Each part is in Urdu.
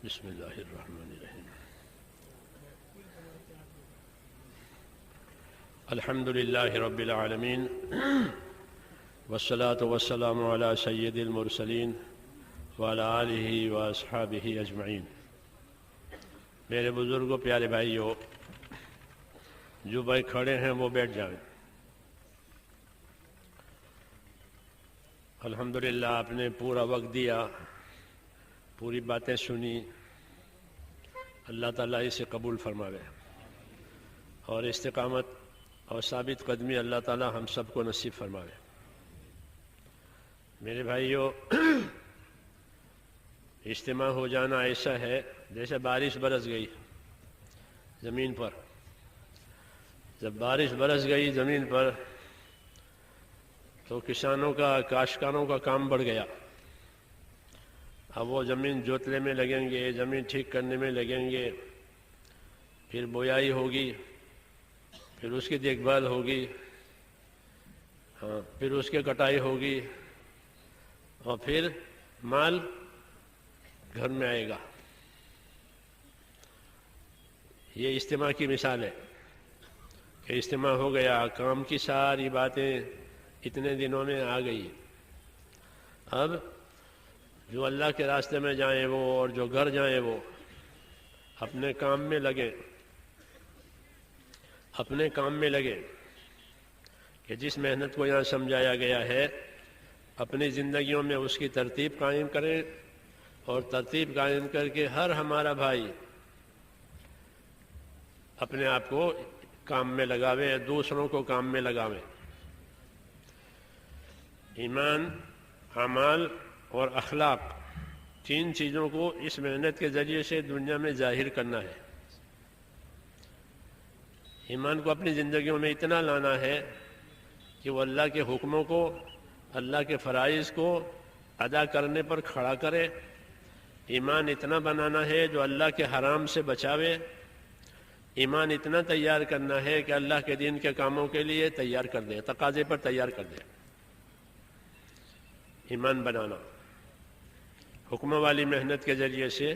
بسم اللہ الرحمن الرحیم الحمد للہ رب العالمین والصلاة والسلام علی سید المرسلین وعلی آلہ واصحابہ اجمعین۔ میرے بزرگوں، پیارے بھائیوں، جو بھائی کھڑے ہیں وہ بیٹھ جائیں۔ الحمدللہ آپ نے پورا وقت دیا، پوری باتیں سنی، اللہ تعالیٰ اسے قبول فرماوے اور استقامت اور ثابت قدمی اللہ تعالیٰ ہم سب کو نصیب فرماوے۔ میرے بھائیوں، اجتماع ہو جانا ایسا ہے جیسے بارش برس گئی زمین پر۔ جب بارش برس گئی زمین پر تو کسانوں کا، کاشتکاروں کا کام بڑھ گیا۔ اب وہ زمین جوتنے میں لگیں گے، زمین ٹھیک کرنے میں لگیں گے، پھر بویائی ہوگی، پھر اس کی دیکھ بھال ہوگی، پھر اس کی کٹائی ہوگی، اور پھر مال گھر میں آئے گا۔ یہ اجتماع کی مثال ہے کہ اجتماع ہو گیا، کام کی ساری باتیں اتنے دنوں میں آ گئی۔ اب جو اللہ کے راستے میں جائیں وہ، اور جو گھر جائیں وہ اپنے کام میں لگے، اپنے کام میں لگے کہ جس محنت کو یہاں سمجھایا گیا ہے اپنی زندگیوں میں اس کی ترتیب قائم کریں، اور ترتیب قائم کر کے ہر ہمارا بھائی اپنے آپ کو کام میں لگاوے، دوسروں کو کام میں لگاوے۔ ایمان، اعمال اور اخلاق، تین چیزوں کو اس محنت کے ذریعے سے دنیا میں ظاہر کرنا ہے۔ ایمان کو اپنی زندگیوں میں اتنا لانا ہے کہ وہ اللہ کے حکموں کو، اللہ کے فرائض کو ادا کرنے پر کھڑا کرے۔ ایمان اتنا بنانا ہے جو اللہ کے حرام سے بچاوے۔ ایمان اتنا تیار کرنا ہے کہ اللہ کے دین کے کاموں کے لیے تیار کر دے، تقاضے پر تیار کر دے۔ ایمان بنانا حکموں والی محنت کے ذریعے سے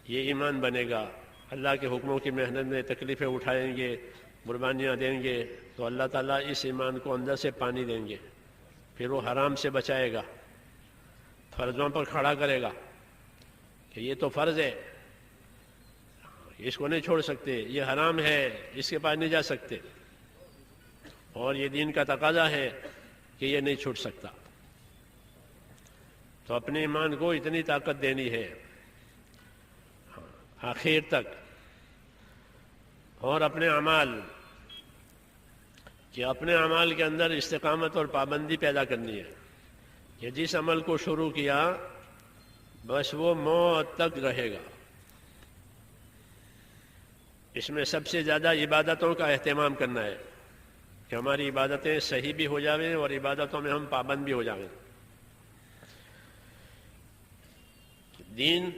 یہ ایمان بنے گا۔ اللہ کے حکموں کی محنت میں تکلیفیں اٹھائیں گے، قربانیاں دیں گے تو اللہ تعالیٰ اس ایمان کو اندر سے پانی دیں گے، پھر وہ حرام سے بچائے گا، فرضوں پر کھڑا کرے گا کہ یہ تو فرض ہے، اس کو نہیں چھوڑ سکتے، یہ حرام ہے، اس کے پاس نہیں جا سکتے، اور یہ دین کا تقاضا ہے کہ یہ نہیں چھوٹ سکتا۔ تو اپنے ایمان کو اتنی طاقت دینی ہے آخر تک، اور اپنے اعمال کہ اپنے اعمال کے اندر استقامت اور پابندی پیدا کرنی ہے کہ جس عمل کو شروع کیا بس وہ موت تک رہے گا۔ اس میں سب سے زیادہ عبادتوں کا اہتمام کرنا ہے کہ ہماری عبادتیں صحیح بھی ہو جاویں اور عبادتوں میں ہم پابند بھی ہو جاویں۔ دین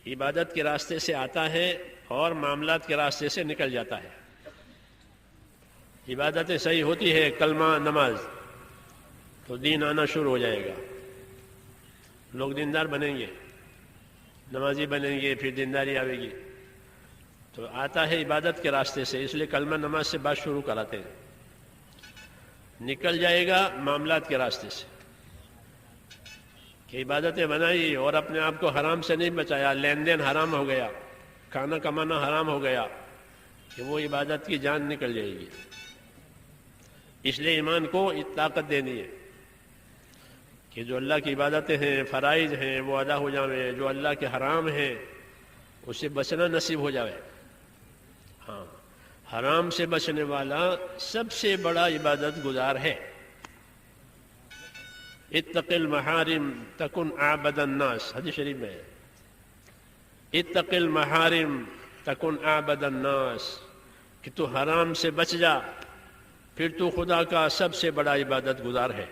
عبادت کے راستے سے آتا ہے اور معاملات کے راستے سے نکل جاتا ہے۔ عبادتیں صحیح ہوتی ہے، کلمہ، نماز، تو دین آنا شروع ہو جائے گا، لوگ دیندار بنیں گے، نمازی بنیں گے، پھر دینداری آئے گی۔ تو آتا ہے عبادت کے راستے سے، اس لیے کلمہ نماز سے بات شروع کراتے ہیں۔ نکل جائے گا معاملات کے راستے سے کہ عبادتیں بنائی اور اپنے آپ کو حرام سے نہیں بچایا، لین دین حرام ہو گیا، کھانا کمانا حرام ہو گیا، کہ وہ عبادت کی جان نکل جائے گی۔ اس لیے ایمان کو طاقت دینی ہے کہ جو اللہ کی عبادتیں ہیں، فرائض ہیں، وہ ادا ہو جاویں، جو اللہ کے حرام ہیں اس سے بچنا نصیب ہو جاوے۔ ہاں، حرام سے بچنے والا سب سے بڑا عبادت گزار ہے۔ اتق المحارم تکن اعبد الناس، حدیث شریف میں ہے، اتق المحارم تکن اعبد الناس، کہ تو حرام سے بچ جا، پھر تو خدا کا سب سے بڑا عبادت گزار ہے۔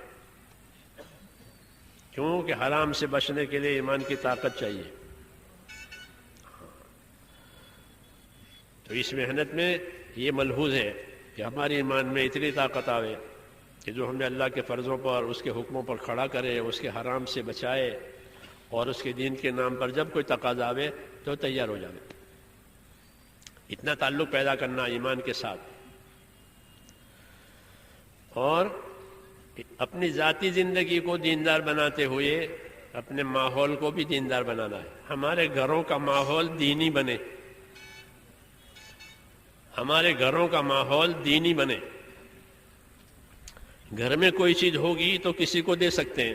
کیونکہ حرام سے بچنے کے لیے ایمان کی طاقت چاہیے۔ تو اس محنت میں یہ ملحوظ ہے کہ ہماری ایمان میں اتنی طاقت آوے کہ جو ہمیں اللہ کے فرضوں پر، اس کے حکموں پر کھڑا کرے، اس کے حرام سے بچائے، اور اس کے دین کے نام پر جب کوئی تقاضا آوے تو تیار ہو جاوے. اتنا تعلق پیدا کرنا ایمان کے ساتھ، اور اپنی ذاتی زندگی کو دیندار بناتے ہوئے اپنے ماحول کو بھی دیندار بنانا ہے. ہمارے گھروں کا ماحول دینی بنے، ہمارے گھروں کا ماحول دینی بنے. گھر میں کوئی چیز ہوگی تو کسی کو دے سکتے ہیں.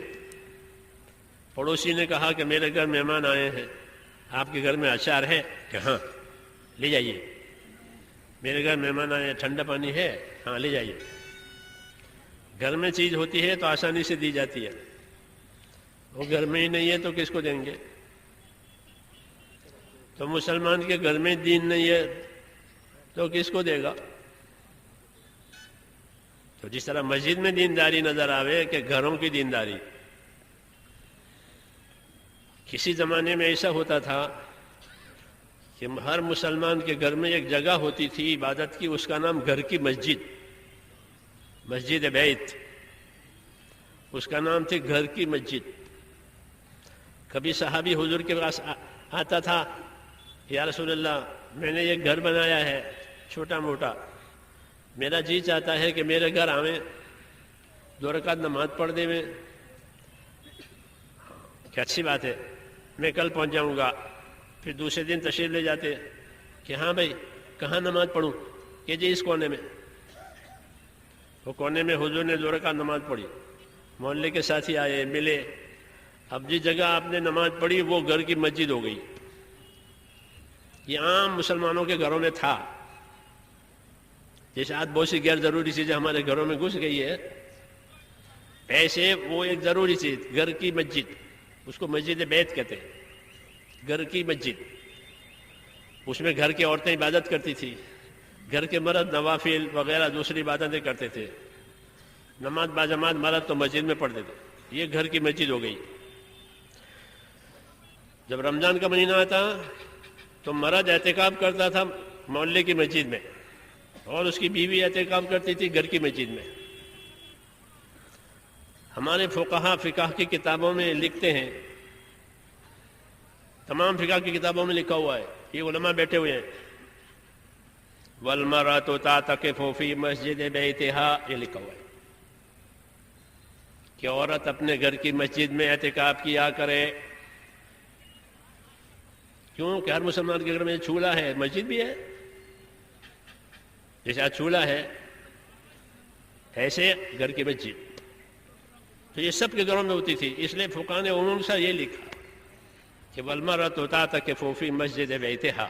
پڑوسی نے کہا کہ میرے گھر مہمان آئے ہیں، آپ کے گھر میں اچار ہے؟ کہ ہاں لے جائیے. میرے گھر مہمان آئے ہیں، ٹھنڈا پانی ہے؟ ہاں لے جائیے. گھر میں چیز ہوتی ہے تو آسانی سے دی جاتی ہے، وہ گھر میں ہی نہیں ہے تو کس کو دیں گے؟ تو مسلمان کے گھر میں دین نہیں ہے تو کس کو دے گا؟ تو جس طرح مسجد میں دینداری نظر آوے کہ گھروں کی دینداری. کسی زمانے میں ایسا ہوتا تھا کہ ہر مسلمان کے گھر میں ایک جگہ ہوتی تھی عبادت کی، اس کا نام گھر کی مسجد، مسجد بیت، اس کا نام تھی گھر کی مسجد. کبھی صحابی حضور کے پاس آتا تھا، یا رسول اللہ میں نے ایک گھر بنایا ہے چھوٹا موٹا، میرا جی چاہتا ہے کہ میرے گھر آویں، 2 رکعت نماز پڑھ دے میں. کہ اچھی بات ہے، میں کل پہنچ جاؤں گا. پھر دوسرے دن تشریف لے جاتے کہ ہاں بھائی کہاں نماز پڑھوں؟ کہ جی اس کونے میں. وہ کونے میں حضور نے 2 رکعت نماز پڑھی، محلے کے ساتھی آئے ملے. اب جس جگہ آپ نے نماز پڑھی وہ گھر کی مسجد ہو گئی. یہ عام مسلمانوں کے گھروں میں تھا. جیسے آج بہت سی غیر ضروری چیزیں ہمارے گھروں میں گھس گئی ہے، ایسے وہ ایک ضروری چیز گھر کی مسجد، اس کو مسجد بیت کہتے ہیں. گھر کی مسجد، اس میں گھر کی عورتیں عبادت کرتی تھی، گھر کے مرد نوافل وغیرہ دوسری عبادتیں کرتے تھے. نماز باجماعت مرد تو مسجد میں پڑھتے تھے. یہ گھر کی مسجد ہو گئی. جب رمضان کا مہینہ آتا تو مرد اعتکاف کرتا تھا محلے کی مسجد میں، اور اس کی بیوی اعتکاف کرتی تھی گھر کی مسجد میں. ہمارے فقہا فقہ کی کتابوں میں لکھتے ہیں، تمام فقہ کی کتابوں میں لکھا ہوا ہے، یہ علماء بیٹھے ہوئے ہیں، وَالْمَرْأَةُ تَعْتَكِفُ فِي مَسْجِدِ بَيْتِهَا، یہ لکھا ہوا ہے کہ عورت اپنے گھر کی مسجد میں اعتکاف کیا کرے. کیوں کہ ہر مسلمان کے گھر میں چولہا ہے، مسجد بھی ہے. جیسے آج چولہا ہے ایسے گھر کی مسجد. تو یہ سب کے گھروں میں ہوتی تھی. اس لیے فقہاء نے عموم سے یہ لکھا کہ وَالْمَرْأَةُ تَعْتَكِفُ فِي مَسْجِدِ بَيْتِهَا،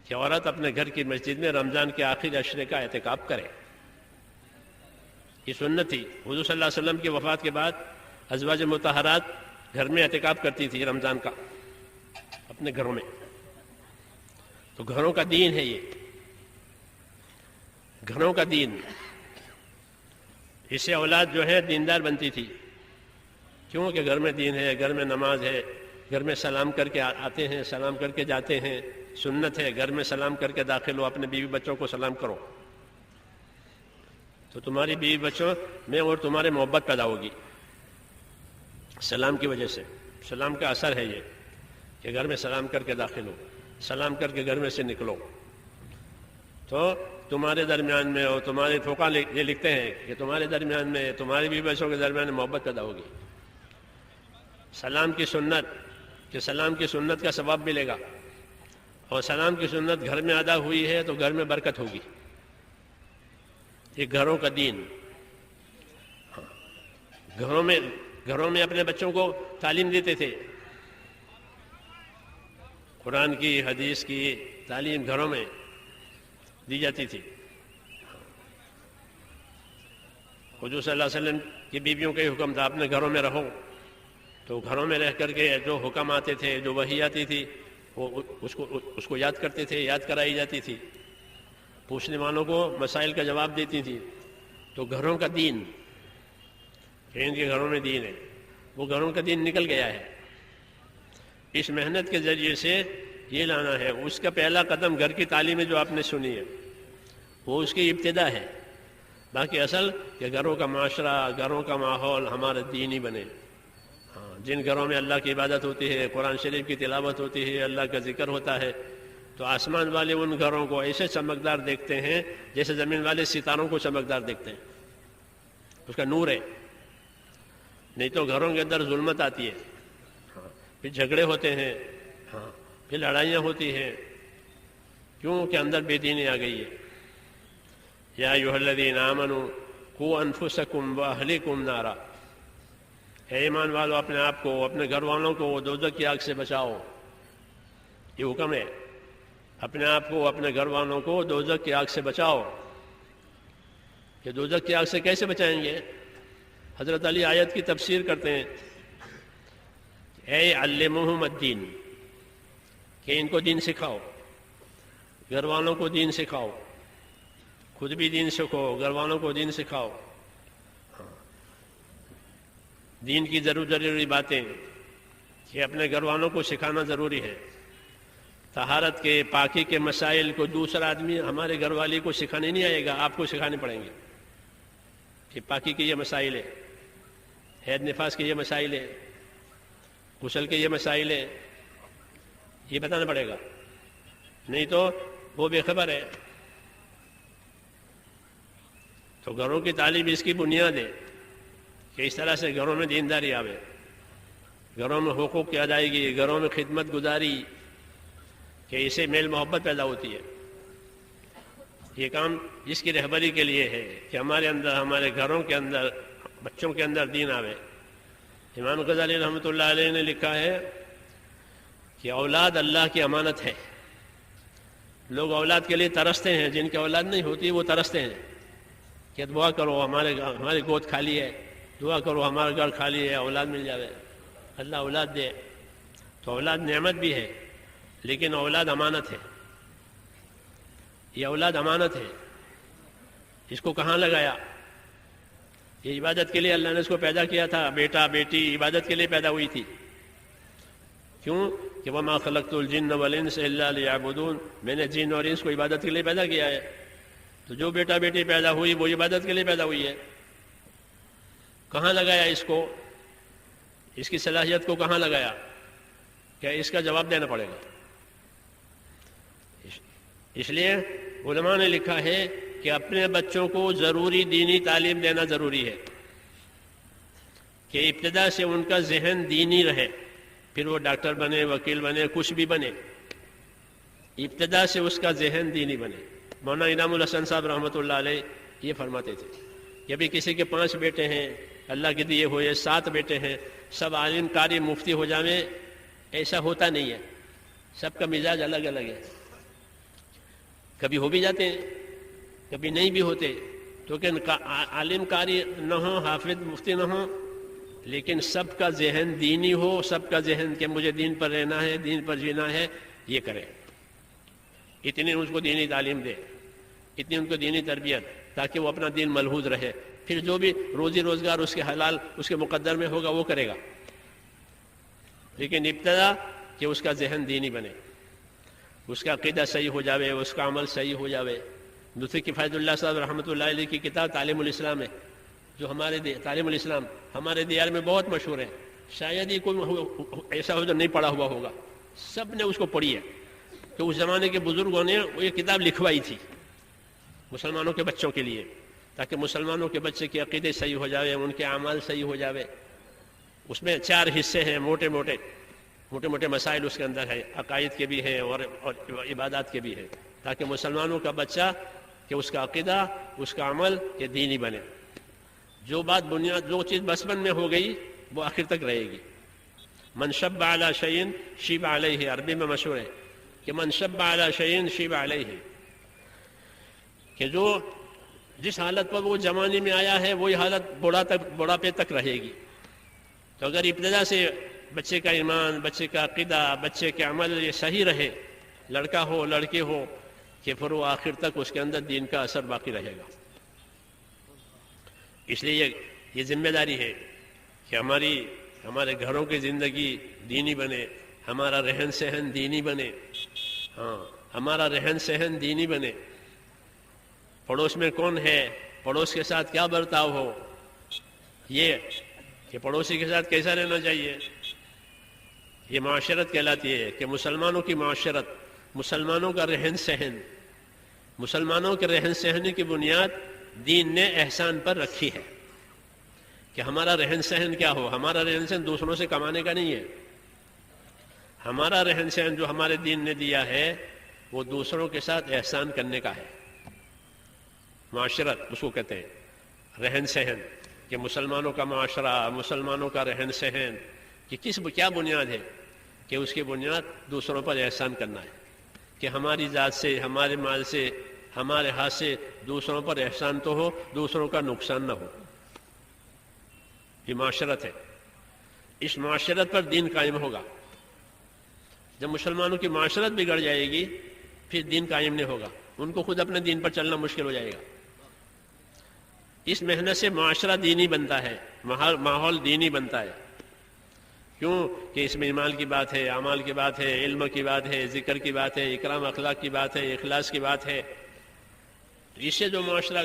کہ عورت اپنے گھر کی مسجد میں رمضان کے آخری عشرے کا اعتکاف کرے. یہ سنت تھی. حضور صلی اللہ علیہ وسلم کی وفات کے بعد ازواج مطہرات گھر میں اعتکاف کرتی تھی رمضان کا اپنے گھروں میں. تو گھروں کا دین ہے یہ، گھروں کا دین. اس سے اولاد جو ہے دیندار بنتی تھی. کیوں کہ گھر میں دین ہے، گھر میں نماز ہے، گھر میں سلام کر کے آتے ہیں، سلام کر کے جاتے ہیں. سنت ہے گھر میں سلام کر کے داخل ہو، اپنے بیوی بچوں کو سلام کرو تو تمہاری بیوی بچوں میں اور تمہارے محبت پیدا ہوگی سلام کی وجہ سے. سلام کا اثر ہے یہ کہ گھر میں سلام کر کے داخل ہو، سلام کر کے گھر میں سے نکلو تو تمہارے درمیان میں، اور تمہارے فقہاء یہ لکھتے ہیں کہ تمہارے درمیان میں، تمہاری بیوی بچوں کے درمیان محبت پیدا ہوگی. سلام کی سنت، کہ سلام کی سنت کا ثواب ملے گا، اور سلام کی سنت گھر میں ادا ہوئی ہے تو گھر میں برکت ہوگی. یہ گھروں کا دین. گھروں میں اپنے بچوں کو تعلیم دیتے تھے. قرآن کی، حدیث کی تعلیم گھروں میں دی جاتی تھی. حضور صلی اللہ علیہ وسلم کی بیویوں کا یہ حکم تھا اپنے گھروں میں رہو. تو گھروں میں رہ کر کے جو حکم آتے تھے، جو وحی آتی تھی، وہ اس کو یاد کرتے تھے، یاد کرائی جاتی تھی. پوچھنے والوں کو مسائل کا جواب دیتی تھی. تو گھروں کا دین، کہ ان کے گھروں میں دین ہے، وہ گھروں کا دین نکل گیا ہے. اس محنت کے ذریعے سے یہ لانا ہے. اس کا پہلا قدم گھر کی تعلیم جو آپ نے سنی ہے وہ اس کی ابتدا ہے. باقی اصل کہ گھروں کا معاشرہ، گھروں کا ماحول ہمارا دینی بنے. جن گھروں میں اللہ کی عبادت ہوتی ہے، قرآن شریف کی تلاوت ہوتی ہے، اللہ کا ذکر ہوتا ہے، تو آسمان والے ان گھروں کو ایسے چمکدار دیکھتے ہیں جیسے زمین والے ستاروں کو چمکدار دیکھتے ہیں، اس کا نور ہے۔ نہیں تو گھروں کے اندر ظلمت آتی ہے، پھر جھگڑے ہوتے ہیں، پھر لڑائیاں ہوتی ہیں، کیوں کہ اندر بے دینی آ گئی ہے۔ یا ایھا الذین آمنوا قوا انفسکم واہلیکم نارا، اے ایمان والو اپنے آپ کو، اپنے گھر والوں کو دوزخ کی آگ سے بچاؤ، یہ حکم ہے۔ اپنے آپ کو، اپنے گھر والوں کو دوزخ کی آگ سے بچاؤ۔ کہ دوزخ کی آگ سے کیسے بچائیں گے؟ حضرت علی آیت کی تفسیر کرتے ہیں، اے علمہم الدین، کہ ان کو دین سکھاؤ، گھر والوں کو دین سکھاؤ، خود بھی دین سیکھو، گھر والوں کو دین سکھاؤ۔ دین کی ضروری باتیں کہ اپنے گھر والوں کو سکھانا ضروری ہے۔ طہارت کے، پاکی کے مسائل کو دوسرا آدمی ہمارے گھر والی کو سکھانے نہیں آئے گا، آپ کو سکھانے پڑیں گے کہ پاکی کے یہ مسائل ہے، حید نفاس کے یہ مسائل ہے، غسل کے یہ مسائل ہے، یہ بتانا پڑے گا، نہیں تو وہ بے خبر ہے۔ تو گھروں کی تعلیم اس کی بنیاد ہے کہ اس طرح سے گھروں میں دینداری آوے، گھروں میں حقوق کی ادائیگی، گھروں میں خدمت گزاری، کہ اسے میل محبت پیدا ہوتی ہے۔ یہ کام اس کی رہبری کے لیے ہے کہ ہمارے اندر، ہمارے گھروں کے اندر، بچوں کے اندر دین آوے۔ امام غزالی رحمۃ اللہ علیہ نے لکھا ہے کہ اولاد اللہ کی امانت ہے۔ لوگ اولاد کے لیے ترستے ہیں، جن کی اولاد نہیں ہوتی وہ ترستے ہیں کہ دعا کرو ہماری گود خالی ہے، دعا کرو ہمارا گھر خالی ہے، اولاد مل جاوے، اللہ اولاد دے۔ تو اولاد نعمت بھی ہے، لیکن اولاد امانت ہے۔ یہ اولاد امانت ہے، اس کو کہاں لگایا؟ یہ عبادت کے لیے اللہ نے اس کو پیدا کیا تھا۔ بیٹا بیٹی عبادت کے لیے پیدا ہوئی تھی۔ کیوں کہ وما خلقت الجن والانس الا لیعبدون، میں نے جن اور انس کو عبادت کے لیے پیدا کیا ہے۔ تو جو بیٹا بیٹی پیدا ہوئی وہ عبادت کے لیے پیدا ہوئی ہے۔ کہاں لگایا اس کو؟ اس کی صلاحیت کو کہاں لگایا؟ کیا اس کا جواب دینا پڑے گا۔ اس لیے علماء نے لکھا ہے کہ اپنے بچوں کو ضروری دینی تعلیم دینا ضروری ہے، کہ ابتدا سے ان کا ذہن دینی رہے، پھر وہ ڈاکٹر بنے، وکیل بنے، کچھ بھی بنے، ابتدا سے اس کا ذہن دینی بنے۔ مولانا انعام الحسن صاحب رحمۃ اللہ علیہ یہ فرماتے تھے کہ ابھی کسی کے 5 بیٹے ہیں، اللہ کے دیے ہوئے 7 بیٹے ہیں، سب عالم قاری مفتی ہو جاویں، ایسا ہوتا نہیں ہے۔ سب کا مزاج الگ الگ ہے، کبھی ہو بھی جاتے ہیں، کبھی نہیں بھی ہوتے، تو کہ عالم قاری نہ ہو، حافظ مفتی نہ ہو، لیکن سب کا ذہن دینی ہو، سب کا ذہن کہ مجھے دین پر رہنا ہے، دین پر جینا ہے، یہ کرے۔ اتنی اس کو دینی تعلیم دے، اتنی ان کو دینی تربیت، تاکہ وہ اپنا دین ملحوظ رہے، پھر جو بھی روزی روزگار اس کے حلال اس کے مقدر میں ہوگا وہ کرے گا، لیکن ابتدا کہ اس کا ذہن دینی بنے، اس کا عقیدہ صحیح ہو جاوے، اس کا عمل صحیح ہو جاوے۔ دوسری کفایت اللہ صاحب رحمۃ اللہ علیہ کی کتاب تعلیم الاسلام ہے، جو تعلیم الاسلام ہمارے دیار میں بہت مشہور ہے، شاید ہی کوئی ایسا ہو جو نہیں پڑھا ہوا ہوگا، سب نے اس کو پڑھی ہے، کہ اس زمانے کے بزرگوں نے یہ کتاب لکھوائی تھی مسلمانوں کے بچوں کے لیے، تاکہ مسلمانوں کے بچے کے عقیدے صحیح ہو جاوے، ان کے اعمال صحیح ہو جاوے۔ اس میں 4 حصے ہیں، موٹے موٹے مسائل اس کے اندر ہے، عقائد کے بھی ہیں اور عبادات کے بھی ہیں، تاکہ مسلمانوں کا بچہ کہ اس کا عقیدہ، اس کا عمل یہ دینی بنے۔ جو بنیاد جو چیز بچپن میں ہو گئی وہ آخر تک رہے گی۔ من شب علی شیء شیب علیہ، عربی میں مشہور ہے کہ من شب علی شیء شیب علیہ، کہ جو جس حالت پر وہ جوانی میں آیا ہے وہی حالت بڑھاپے تک رہے گی۔ تو اگر ابتدا سے بچے کا ایمان، بچے کا عقیدہ، بچے کے عمل یہ صحیح رہے، لڑکا ہو لڑکی ہو، کہ پھر وہ آخر تک اس کے اندر دین کا اثر باقی رہے گا۔ اس لیے یہ ذمہ داری ہے کہ ہمارے گھروں کی زندگی دینی بنے، ہمارا رہن سہن دینی بنے، ہمارا رہن سہن دینی بنے۔ پڑوس میں کون ہے، پڑوس کے ساتھ کیا برتاؤ ہو، یہ کہ پڑوسی کے ساتھ کیسا رہنا چاہیے، یہ معاشرت کہلاتی ہے کہ مسلمانوں کی معاشرت، مسلمانوں کا رہن سہن، مسلمانوں کے رہن سہن کی بنیاد دین نے احسان پر رکھی ہے کہ ہمارا رہن سہن کیا ہو. ہمارا رہن سہن دوسروں سے کمانے کا نہیں ہے. ہمارا رہن سہن جو ہمارے دین نے دیا ہے وہ دوسروں کے ساتھ احسان کرنے کا ہے. معاشرت اس کو کہتے ہیں، رہن سہن، کہ مسلمانوں کا معاشرہ، مسلمانوں کا رہن سہن کہ کیا بنیاد ہے؟ کہ اس کی بنیاد دوسروں پر احسان کرنا ہے، کہ ہماری ذات سے، ہمارے مال سے، ہمارے ہاتھ سے دوسروں پر احسان تو ہو، دوسروں کا نقصان نہ ہو. یہ معاشرت ہے. اس معاشرت پر دین قائم ہوگا. جب مسلمانوں کی معاشرت بگڑ جائے گی پھر دین قائم نہیں ہوگا، ان کو خود اپنے دین پر چلنا مشکل ہو جائے گا. اس محنت سے معاشرہ دینی بنتا ہے، ماحول دینی بنتا ہے. کیوں کہ اس میں ایمان کی بات ہے، اعمال کی بات ہے، علم کی بات ہے، ذکر کی بات ہے، اکرام اخلاق کی بات ہے، اخلاص کی بات ہے. اس سے جو معاشرہ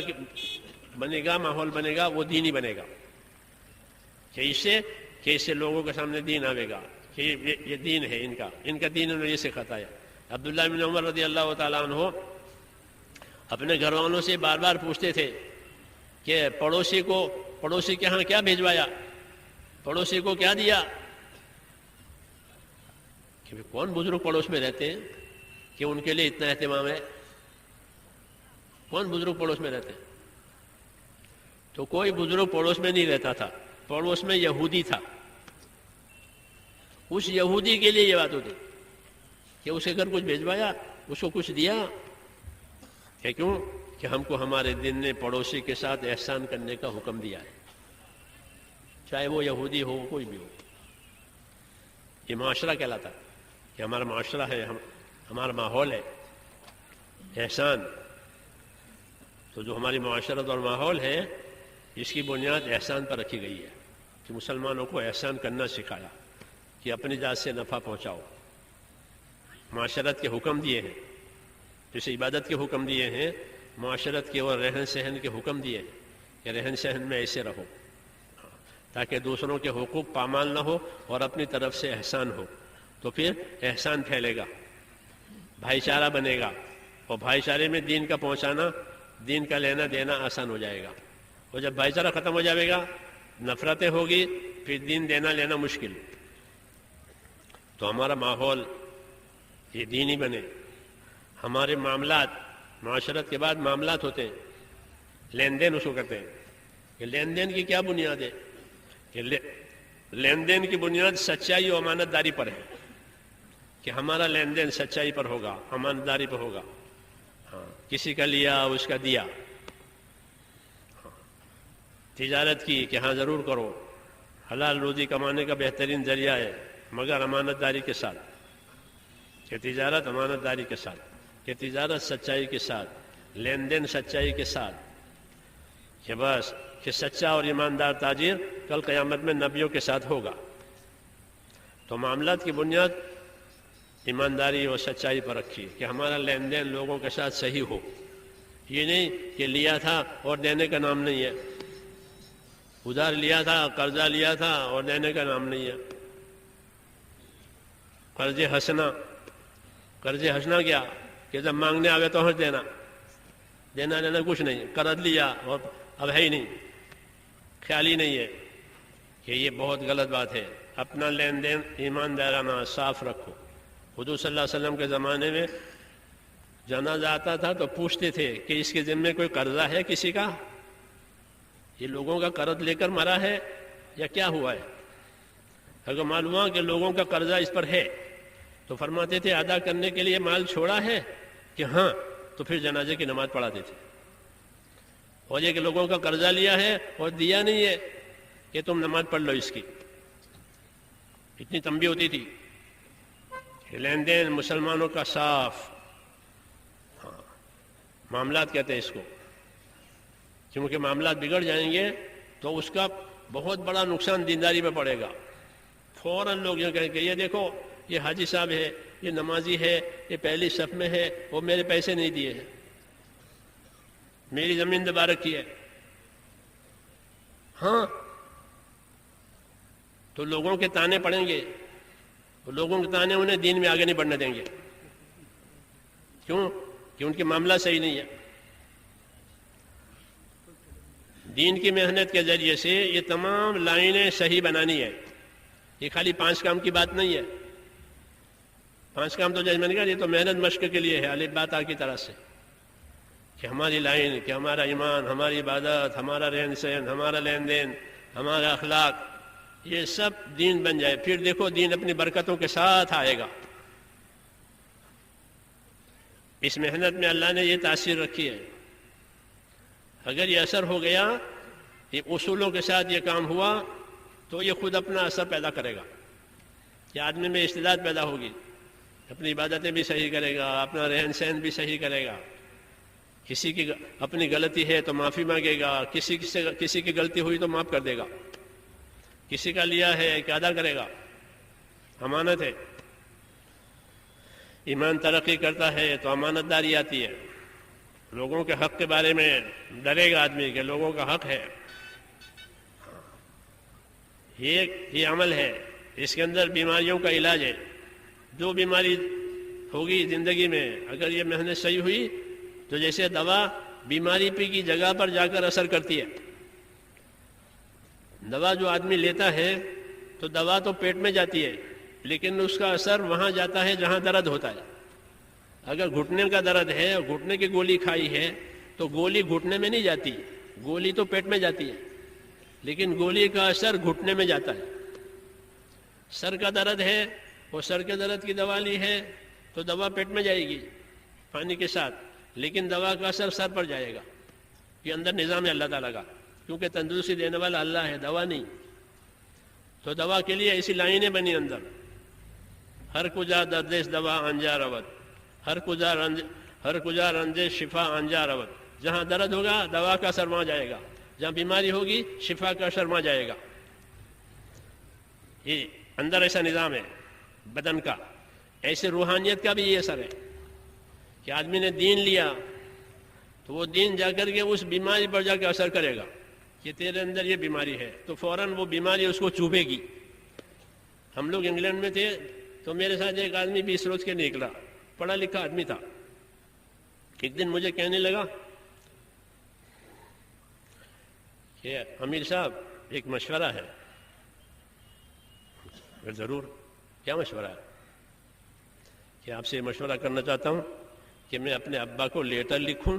بنے گا، ماحول بنے گا، وہ دینی بنے گا. کہ اس سے لوگوں کے سامنے دین آئے گا کہ یہ دین ہے ان کا دین انہوں نے یہ سکھاتا ہے. عبداللہ بن عمر رضی اللہ تعالیٰ عنہ اپنے گھر والوں سے بار بار پوچھتے تھے کہ پڑوسی کے ہاں کیا بھیجوایا، پڑوسی کو کیا دیا. کہ کون بزرگ پڑوس میں رہتے ہیں کہ ان کے لیے اتنا اہتمام ہے؟ کون بزرگ پڑوس میں رہتے ہیں؟ تو کوئی بزرگ پڑوس میں نہیں رہتا تھا، پڑوس میں یہودی تھا. اس یہودی کے لیے یہ بات ہوتی کہ اسے گھر کچھ بھیجوایا، اس کو کچھ دیا. کہ کیوں کہ ہم کو ہمارے دین نے پڑوسی کے ساتھ احسان کرنے کا حکم دیا ہے، چاہے وہ یہودی ہو کوئی بھی ہو. یہ معاشرہ کہلاتا ہے کہ ہمارا معاشرہ ہے، ہمارا ماحول ہے احسان. تو جو ہماری معاشرت اور ماحول ہے اس کی بنیاد احسان پر رکھی گئی ہے کہ مسلمانوں کو احسان کرنا سکھایا کہ اپنی ذات سے نفع پہنچاؤ. معاشرت کے حکم دیے ہیں، جیسے عبادت کے حکم دیے ہیں، معاشرت کے اور رہن سہن کے حکم دیے ہیں کہ رہن سہن میں ایسے رہو تاکہ دوسروں کے حقوق پامال نہ ہو اور اپنی طرف سے احسان ہو. تو پھر احسان پھیلے گا، بھائی چارہ بنے گا، اور بھائی چارے میں دین کا پہنچانا، دین کا لینا دینا آسان ہو جائے گا. اور جب بھائی چارہ ختم ہو جائے گا، نفرتیں ہوگی، پھر دین دینا لینا مشکل. تو ہمارا ماحول یہ دینی بنے. ہمارے معاملات، معاشرت کے بعد معاملات ہوتے ہیں، لین دین اس کو کہتے ہیں. کہ لین دین کی کیا بنیاد ہے؟ کہ لین دین کی بنیاد سچائی و امانت داری پر ہے کہ ہمارا لین دین سچائی پر ہوگا، امانت داری پر ہوگا. ہاں، کسی کا لیا اس کا دیا. تجارت کی کہ ہاں ضرور کرو، حلال روزی کمانے کا بہترین ذریعہ ہے، مگر امانت داری کے ساتھ. کہ تجارت امانت داری کے ساتھ، کہ تجارت سچائی کے ساتھ، لین دین سچائی کے ساتھ. کہ بس کہ سچا اور ایماندار تاجر کل قیامت میں نبیوں کے ساتھ ہوگا. تو معاملات کی بنیاد ایمانداری اور سچائی پر رکھی کہ ہمارا لین دین لوگوں کے ساتھ صحیح ہو. یہ نہیں کہ لیا تھا اور دینے کا نام نہیں ہے، ادھار لیا تھا، قرضہ لیا تھا اور دینے کا نام نہیں ہے. قرض ہنسنا کیا کہ جب مانگنے آوے تو ہنس دینا کچھ نہیں. قرض لیا اور اب ہے ہی نہیں، خیال ہی نہیں ہے. کہ یہ بہت غلط بات ہے. اپنا لین دین ایماندارانہ صاف رکھو. حضور صلی اللہ علیہ وسلم کے زمانے میں جنازہ آتا تھا تو پوچھتے تھے کہ اس کے ذمے کوئی قرضہ ہے کسی کا؟ یہ لوگوں کا قرض لے کر مرا ہے یا کیا ہوا ہے؟ اگر معلوم ہوا کہ لوگوں کا قرضہ اس پر ہے تو فرماتے تھے ادا کرنے کے لیے مال چھوڑا ہے کہ ہاں، تو پھر جنازے کی نماز پڑھاتے تھے. اور یہ کہ لوگوں کا قرضہ لیا ہے اور دیا نہیں ہے کہ تم نماز پڑھ لو اس کی. اتنی تنبیہ ہوتی تھی. لین دین مسلمانوں کا صاف، ہاں، معاملات کہتے ہیں اس کو. کیونکہ معاملات بگڑ جائیں گے تو اس کا بہت بڑا نقصان دینداری میں پڑے گا. فوراً لوگ یہ کہیں کہ یہ دیکھو یہ حاجی صاحب ہے، یہ نمازی ہے، یہ پہلی صف میں ہے، وہ میرے پیسے نہیں دیے ہیں، میری زمین دبا رکھی ہے. ہاں، تو لوگوں کے تانے پڑیں گے وہ لوگوں کے تانے انہیں دین میں آگے نہیں بڑھنے دیں گے. کیوں؟ کہ ان کے معاملہ صحیح نہیں ہے. دین کی محنت کے ذریعے سے یہ تمام لائنیں صحیح بنانی ہے. یہ خالی 5 کام کی بات نہیں ہے. 5 کام تو جیسے میں نے کہا یہ تو محنت مشق کے لیے ہے الف با تا کی طرح سے، کہ ہماری لائن، کہ ہمارا ایمان، ہماری عبادت، ہمارا رہن سہن، ہمارا لین دین، ہمارا اخلاق، یہ سب دین بن جائے. پھر دیکھو دین اپنی برکتوں کے ساتھ آئے گا. اس محنت میں اللہ نے یہ تاثیر رکھی ہے. اگر یہ اثر ہو گیا، یہ اصولوں کے ساتھ یہ کام ہوا، تو یہ خود اپنا اثر پیدا کرے گا. کہ آدمی میں استعداد پیدا ہوگی، اپنی عبادتیں بھی صحیح کرے گا، اپنا رہن سہن بھی صحیح کرے گا. کسی کی اپنی غلطی ہے تو معافی مانگے گا، کسی کی غلطی ہوئی تو معاف کر دے گا. کسی کا لیا ہے کہ ادا کرے گا، امانت ہے. ایمان ترقی کرتا ہے تو امانت داری آتی ہے. لوگوں کے حق کے بارے میں ڈرے گا آدمی کہ لوگوں کا حق ہے. یہ عمل ہے، اس کے اندر بیماریوں کا علاج ہے. جو بیماری ہوگی زندگی میں، اگر یہ محنت صحیح ہوئی تو جیسے دوا بیماری پہ کی جگہ پر جا کر اثر کرتی ہے. دوا جو آدمی لیتا ہے تو دوا تو پیٹ میں جاتی ہے، لیکن اس کا اثر وہاں جاتا ہے جہاں درد ہوتا ہے. اگر گھٹنے کا درد ہے اور گھٹنے کی گولی کھائی ہے تو گولی گھٹنے میں نہیں جاتی، گولی تو پیٹ میں جاتی ہے، لیکن گولی کا اثر گھٹنے میں جاتا ہے. سر کا درد ہے اور سر کے درد کی دوا لی ہے تو دوا پیٹ میں جائے گی پانی کے ساتھ، لیکن دوا کا اثر سر پر جائے گا. یہ اندر نظام ہے اللہ تعالیٰ کا، کیونکہ تندرستی دینے والا اللہ ہے، دوا نہیں. تو دوا کے لیے ایسی لائنیں بنی اندر. ہر کجا دردش دوا آنجا روت، ہر کجا رنجش شفا آنجا روت. جہاں درد ہوگا دوا کا اثر وہاں جائے گا، جہاں بیماری ہوگی شفا کا اثر وہاں جائے گا. یہ اندر ایسا نظام ہے بدن کا. ایسے روحانیت کا بھی یہ اثر ہے کہ آدمی نے دین لیا تو وہ دین جا کر کے اس بیماری پر جا کے اثر کرے گا کہ تیرے اندر یہ بیماری ہے، تو فوراً وہ بیماری اس کو چوبے گی. ہم لوگ انگلینڈ میں تھے تو میرے ساتھ ایک آدمی 20 روز کے نکلا، پڑھا لکھا آدمی تھا. ایک دن مجھے کہنے لگا کہ امیر صاحب ایک مشورہ ہے. ضرور، کیا مشورہ ہے؟ کہ آپ سے مشورہ کرنا چاہتا ہوں کہ میں اپنے ابا کو لیٹر لکھوں.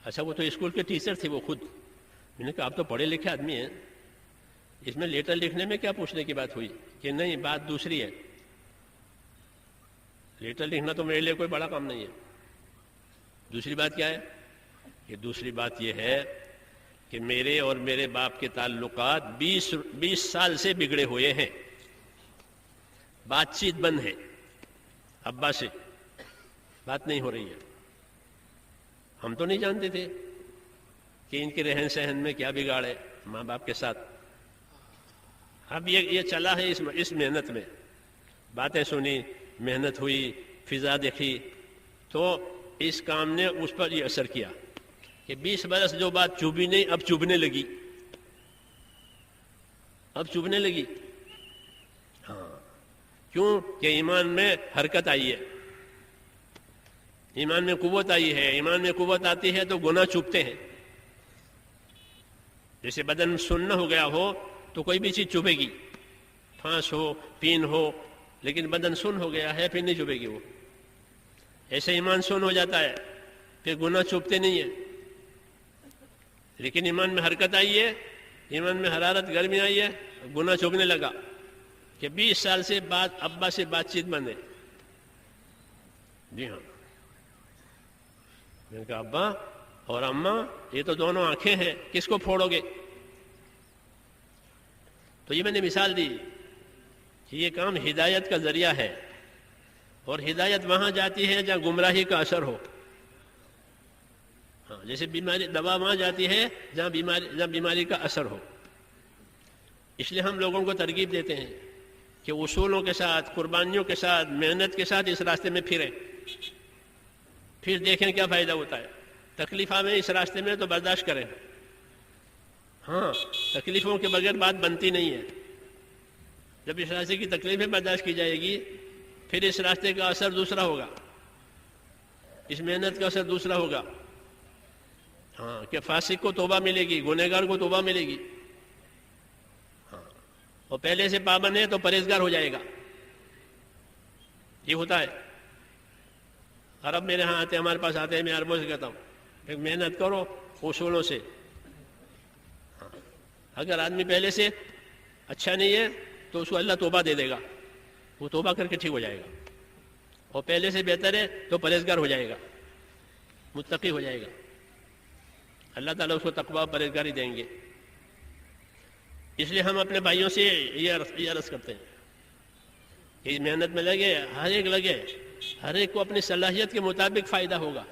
اچھا، وہ تو اسکول کے ٹیچر تھے وہ خود. میں نے کہا آپ تو پڑھے لکھے آدمی ہیں، اس میں لیٹر لکھنے میں کیا پوچھنے کی بات ہوئی؟ کہ نہیں، بات دوسری ہے. لیٹر لکھنا تو میرے لیے کوئی بڑا کام نہیں ہے. دوسری بات کیا ہے؟ کہ دوسری بات یہ ہے کہ میرے اور میرے باپ کے تعلقات 20 سال سے بگڑے ہوئے ہیں. بات چیت بند ہے، ابا سے بات نہیں ہو رہی ہے. ہم تو نہیں جانتے تھے کہ ان کے رہن سہن میں کیا بگاڑ ہے ماں باپ کے ساتھ. اب یہ چلا ہے اس محنت میں. باتیں سنی، محنت ہوئی، فضا دیکھی، تو اس کام نے اس پر یہ اثر کیا کہ 20 برس جو بات چوبی نہیں، اب چبھنے لگی. ہاں، کیوں؟ کہ ایمان میں حرکت آئی ہے، ایمان میں قوت آئی ہے. ایمان میں قوت آتی ہے تو گناہ چبھتے ہیں. جیسے بدن سن ہو گیا ہو تو کوئی بھی چیز چبھے گی، پھانس ہو، پین ہو، لیکن بدن سن ہو گیا ہے پھر نہیں چبھے گی وہ. ایسے ایمان سن ہو جاتا ہے پھر گناہ چبھتے نہیں ہیں. لیکن ایمان میں حرکت آئی ہے، ایمان میں حرارت گرمی آئی ہے، گناہ چبھنے لگا. کہ 20 سال سے ابا سے بات چیت بند ہے. جی ہاں. میں نے کہا ابا اور اماں یہ تو دونوں آنکھیں ہیں، کس کو پھوڑو گے؟ تو یہ میں نے مثال دی کہ یہ کام ہدایت کا ذریعہ ہے، اور ہدایت وہاں جاتی ہے جہاں گمراہی کا اثر ہو. ہاں، جیسے دوا وہاں جاتی ہے جہاں بیماری کا اثر ہو. اس لیے ہم لوگوں کو ترغیب دیتے ہیں کہ اصولوں کے ساتھ، قربانیوں کے ساتھ، محنت کے ساتھ اس راستے میں پھریں، پھر دیکھیں کیا فائدہ ہوتا ہے. تکلیف آئے اس راستے میں تو برداشت کریں. ہاں، تکلیفوں کے بغیر بات بنتی نہیں ہے. جب اس راستے کی تکلیفیں برداشت کی جائے گی پھر اس راستے کا اثر دوسرا ہوگا، اس محنت کا اثر دوسرا ہوگا. ہاں کہ فاسق کو توبہ ملے گی، گنہگار کو توبہ ملے گی. ہاں اور پہلے سے پابند ہے تو پرہیزگار ہو جائے گا. یہ ہوتا ہے. عرب میرے ہاں آتے ہیں، ہمارے پاس آتے ہیں، میں عربوں سے کہتا ہوں ایک محنت کرو اصولوں سے. ہاں اگر آدمی پہلے سے اچھا نہیں ہے تو اس کو اللہ توبہ دے دے گا، وہ توبہ کر کے ٹھیک ہو جائے گا. اور پہلے سے بہتر ہے تو پرہیزگار ہو جائے گا، متقی ہو جائے گا. اللہ تعالیٰ اس کو تقویٰ پرہیزگاری دیں گے. اس لیے ہم اپنے بھائیوں سے یہ عرض کرتے ہیں کہ محنت میں لگے، ہر ایک لگے، ہر ایک کو اپنی صلاحیت کے مطابق فائدہ ہوگا،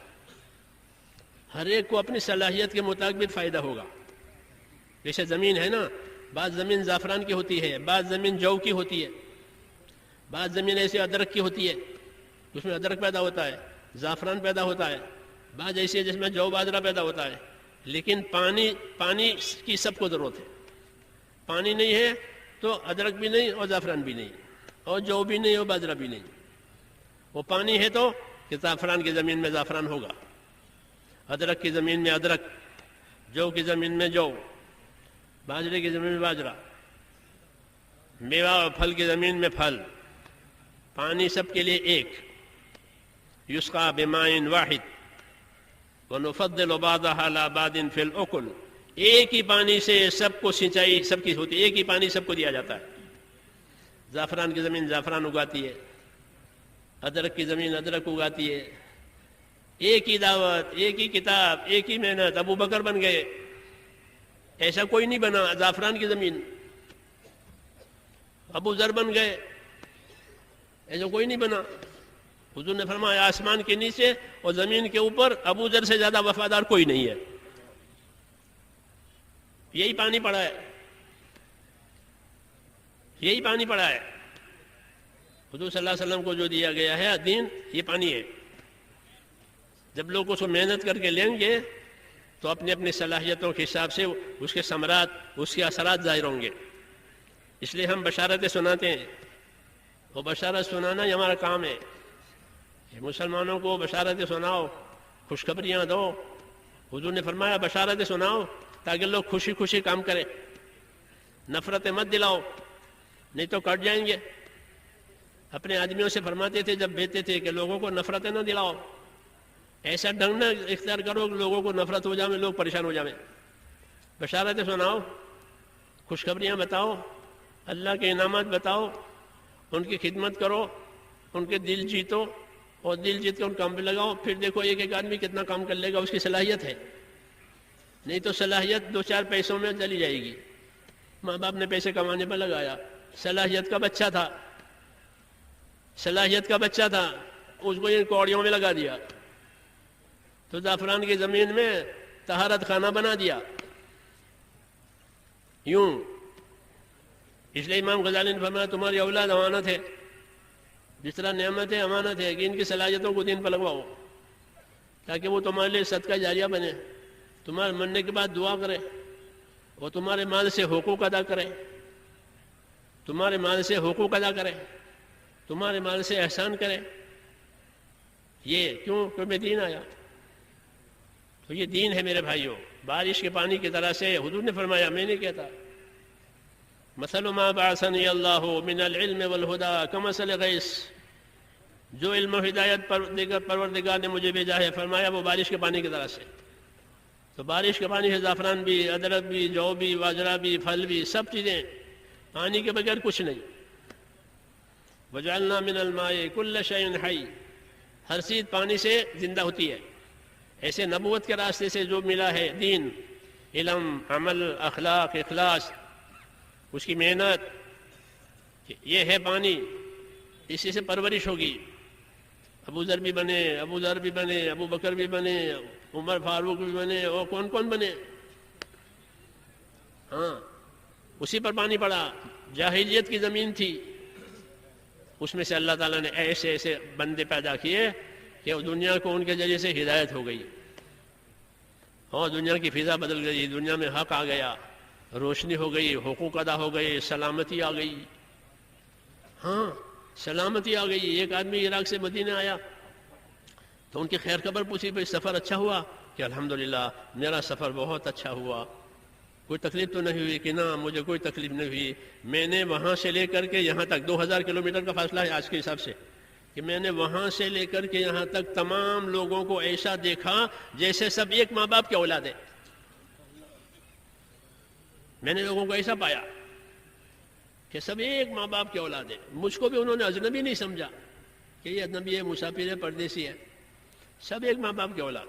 ہر ایک کو اپنی صلاحیت کے مطابق فائدہ ہوگا. جیسے زمین ہے نا، بعض زمین زعفران کی ہوتی ہے، بعض زمین جو کی ہوتی ہے، بعض زمین ایسے ادرک کی ہوتی ہے، اس میں ادرک پیدا ہوتا ہے، زعفران پیدا ہوتا ہے. بعض ایسی جس میں جو باجرہ پیدا ہوتا ہے. لیکن پانی کی سب کو ضرورت ہے. پانی نہیں ہے تو ادرک بھی نہیں اور زعفران بھی نہیں، اور جو بھی نہیں اور باجرہ بھی نہیں. وہ پانی ہے تو کہ زعفران کی زمین میں زعفران ہوگا، ادرک کی زمین میں ادرک، جو کی زمین میں جو، باجرے کی زمین میں باجرہ، میوہ اور پھل کی زمین میں پھل. پانی سب کے لیے ایک. یسقى بماء واحد ونفضل بعضها على بعض في الأكل. ایک ہی پانی سے سب کو سینچائی سب کی ہوتی ہے، ایک ہی پانی سب کو دیا جاتا ہے. زعفران کی زمین زعفران اگاتی ہے، ادرک کی زمین ادرک اگاتی ہے. ایک ہی دعوت، ایک ہی کتاب، ایک ہی محنت. ابو بکر بن گئے، ایسا کوئی نہیں بنا. زعفران کی زمین. ابو ذر بن گئے، ایسا کوئی نہیں بنا. حضور نے فرمایا آسمان کے نیچے اور زمین کے اوپر ابو ذر سے زیادہ وفادار کوئی نہیں ہے. یہی پانی پڑا ہے، یہی پانی پڑا ہے. حضور صلی اللہ علیہ وسلم کو جو دیا گیا ہے دین، یہ پانی ہے. جب لوگ اس کو محنت کر کے لیں گے تو اپنی اپنی صلاحیتوں کے حساب سے اس کے ثمرات، اس کے اثرات ظاہر ہوں گے. اس لیے ہم بشارتیں سناتے ہیں، اور بشارت سنانا یہ ہمارا کام ہے. مسلمانوں کو بشارتیں سناؤ، خوشخبریاں دو. حضور نے فرمایا بشارتیں سناؤ تاکہ لوگ خوشی خوشی کام کریں. نفرتیں مت دلاؤ نہیں تو کٹ جائیں گے. اپنے آدمیوں سے فرماتے تھے جب بیچتے تھے کہ لوگوں کو نفرتیں نہ دلاؤ، ایسا ڈھنگ نہ اختیار کرو کہ لوگوں کو نفرت ہو جائے، لوگ پریشان ہو جائیں. بشارتیں سناؤ، خوشخبریاں بتاؤ، اللہ کے انعامات بتاؤ، ان کی خدمت کرو، ان کے دل جیتو، اور دل جیت کے ان کام پہ لگاؤ. پھر دیکھو ایک ایک آدمی کتنا کام کر لے گا، اس کی صلاحیت ہے. نہیں تو صلاحیت دو چار پیسوں میں چلی جائے گی. ماں باپ نے پیسے کمانے پر لگایا، صلاحیت کا بچہ تھا، صلاحیت کا بچہ تھا، اس کو ان کوڑیوں میں لگا دیا تو زعفران کی زمین میں طہارت خانہ بنا دیا. یوں اس لیے امام غزالی نے فرمایا تمہاری اولاد امانت ہے، جس طرح نعمت ہے امانت ہے کہ ان کی صلاحیتوں کو دین پر لگواؤ تاکہ وہ تمہارے لیے صدقہ جاریہ بنے، تمہارے مرنے کے بعد دعا کرے، اور تمہارے مال سے حقوق ادا کرے، تمہارے مال سے حقوق ادا کرے، تمہارے مال سے احسان کرے. یہ کیوں؟ کیونکہ دین آیا. تو یہ دین ہے میرے بھائیوں. بارش کے پانی کی طرح سے حضور نے فرمایا، میں نہیں کہتا. مثل ما بعثنی اللہ من العلم والہدى کمثل غیث. جو علم و ہدایت پروردگار نے مجھے بھیجا ہے، فرمایا وہ بارش کے پانی کی طرح سے. تو بارش کے پانی سے زعفران بھی، ادرک بھی، جو بھی، باجرہ بھی، پھل بھی، سب چیزیں. پانی کے بغیر کچھ نہیں. وجعلنا من الماء كل شيء حي. ہر چیز پانی سے زندہ ہوتی ہے. ایسے نبوت کے راستے سے جو ملا ہے دین، علم، عمل، اخلاق، اخلاص، اس کی محنت، یہ ہے پانی. اسی سے پرورش ہوگی. ابو ذر بھی بنے، ابو ذر بھی بنے، ابو بکر بھی بنے، عمر فاروق بھی بنے، اور کون کون بنے. ہاں اسی پر پانی پڑا. جاہلیت کی زمین تھی، اس میں سے اللہ تعالیٰ نے ایسے ایسے بندے پیدا کیے کہ دنیا کو ان کے ذریعے سے ہدایت ہو گئی، اور دنیا کی فضا بدل گئی، دنیا میں حق آ گیا، روشنی ہو گئی، حقوق ادا ہو گئے، سلامتی آ گئی. ہاں سلامتی آ گئی. ایک آدمی عراق سے مدینہ آیا تو ان کی خیر خبر پوچھی، بھائی سفر اچھا ہوا؟ کہ الحمدللہ میرا سفر بہت اچھا ہوا، کوئی تکلیف تو نہیں ہوئی؟ کہ نہ مجھے کوئی تکلیف نہیں ہوئی. میں نے وہاں سے لے کر کے یہاں تک 2000 کلومیٹر کا فاصلہ ہے آج کے حساب سے، کہ میں نے وہاں سے لے کر کے یہاں تک تمام لوگوں کو ایسا دیکھا جیسے سب ایک ماں باپ کی اولاد ہے. میں نے لوگوں کو ایسا پایا کہ سب ایک ماں باپ کی اولاد ہے. مجھ کو بھی انہوں نے اجنبی نہیں سمجھا کہ یہ اجنبی ہے، مسافر ہے، پردیسی ہے، سب ایک ماں باپ کی اولاد.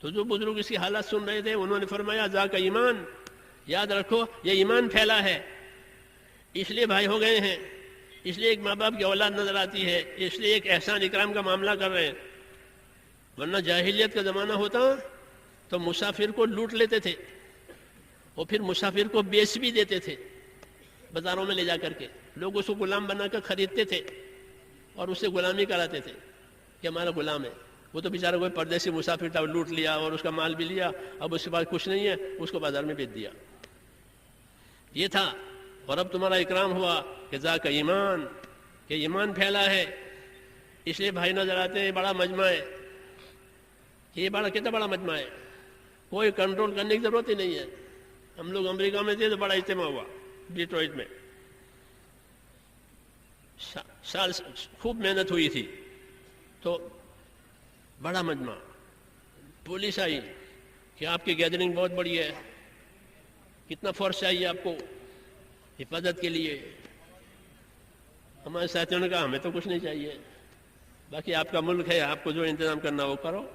تو جو بزرگ اس کی حالت سن رہے تھے انہوں نے فرمایا ذاک ایمان، یاد رکھو یہ ایمان پھیلا ہے، اس لیے بھائی ہو گئے ہیں، اس لیے ایک ماں باپ کی اولاد نظر آتی ہے، اس لیے ایک احسان اکرام کا معاملہ کر رہے ہیں. ورنہ جاہلیت کا زمانہ ہوتا تو مسافر کو لوٹ لیتے تھے اور پھر مسافر کو بیچ بھی دیتے تھے بازاروں میں لے جا کر کے. لوگ اس کو غلام بنا کر خریدتے تھے اور اس سے غلامی کراتے تھے کہ ہمارا غلام ہے. وہ تو بیچارہ کوئی پردیسی مسافر تھا، لوٹ لیا اور اس کا مال بھی لیا، اب اس کے پاس کچھ نہیں ہے، اس کو بازار میں بیچ دیا. یہ تھا. اور اب تمہارا اکرام ہوا کہ ذاک ایمان، کہ ایمان پھیلا ہے، اس لیے بھائی نظر آتے ہیں. بڑا مجمع ہے، یہ بڑا کتنا بڑا مجمع ہے، کوئی کنٹرول کرنے کی ضرورت ہی نہیں ہے. ہم لوگ امریکہ میں تھے تو بڑا اجتماع ہوا ڈیٹروئٹ میں، سال خوب محنت ہوئی تھی. تو بڑا مجمع، پولیس آئی کہ آپ کی گیدرنگ بہت بڑی ہے، کتنا فورس چاہیے آپ کو حفاظت کے لیے؟ ہمارے ساتھیوں نے کہا ہمیں تو کچھ نہیں چاہیے، باقی آپ کا ملک ہے، آپ کو جو انتظام کرنا وہ کرو،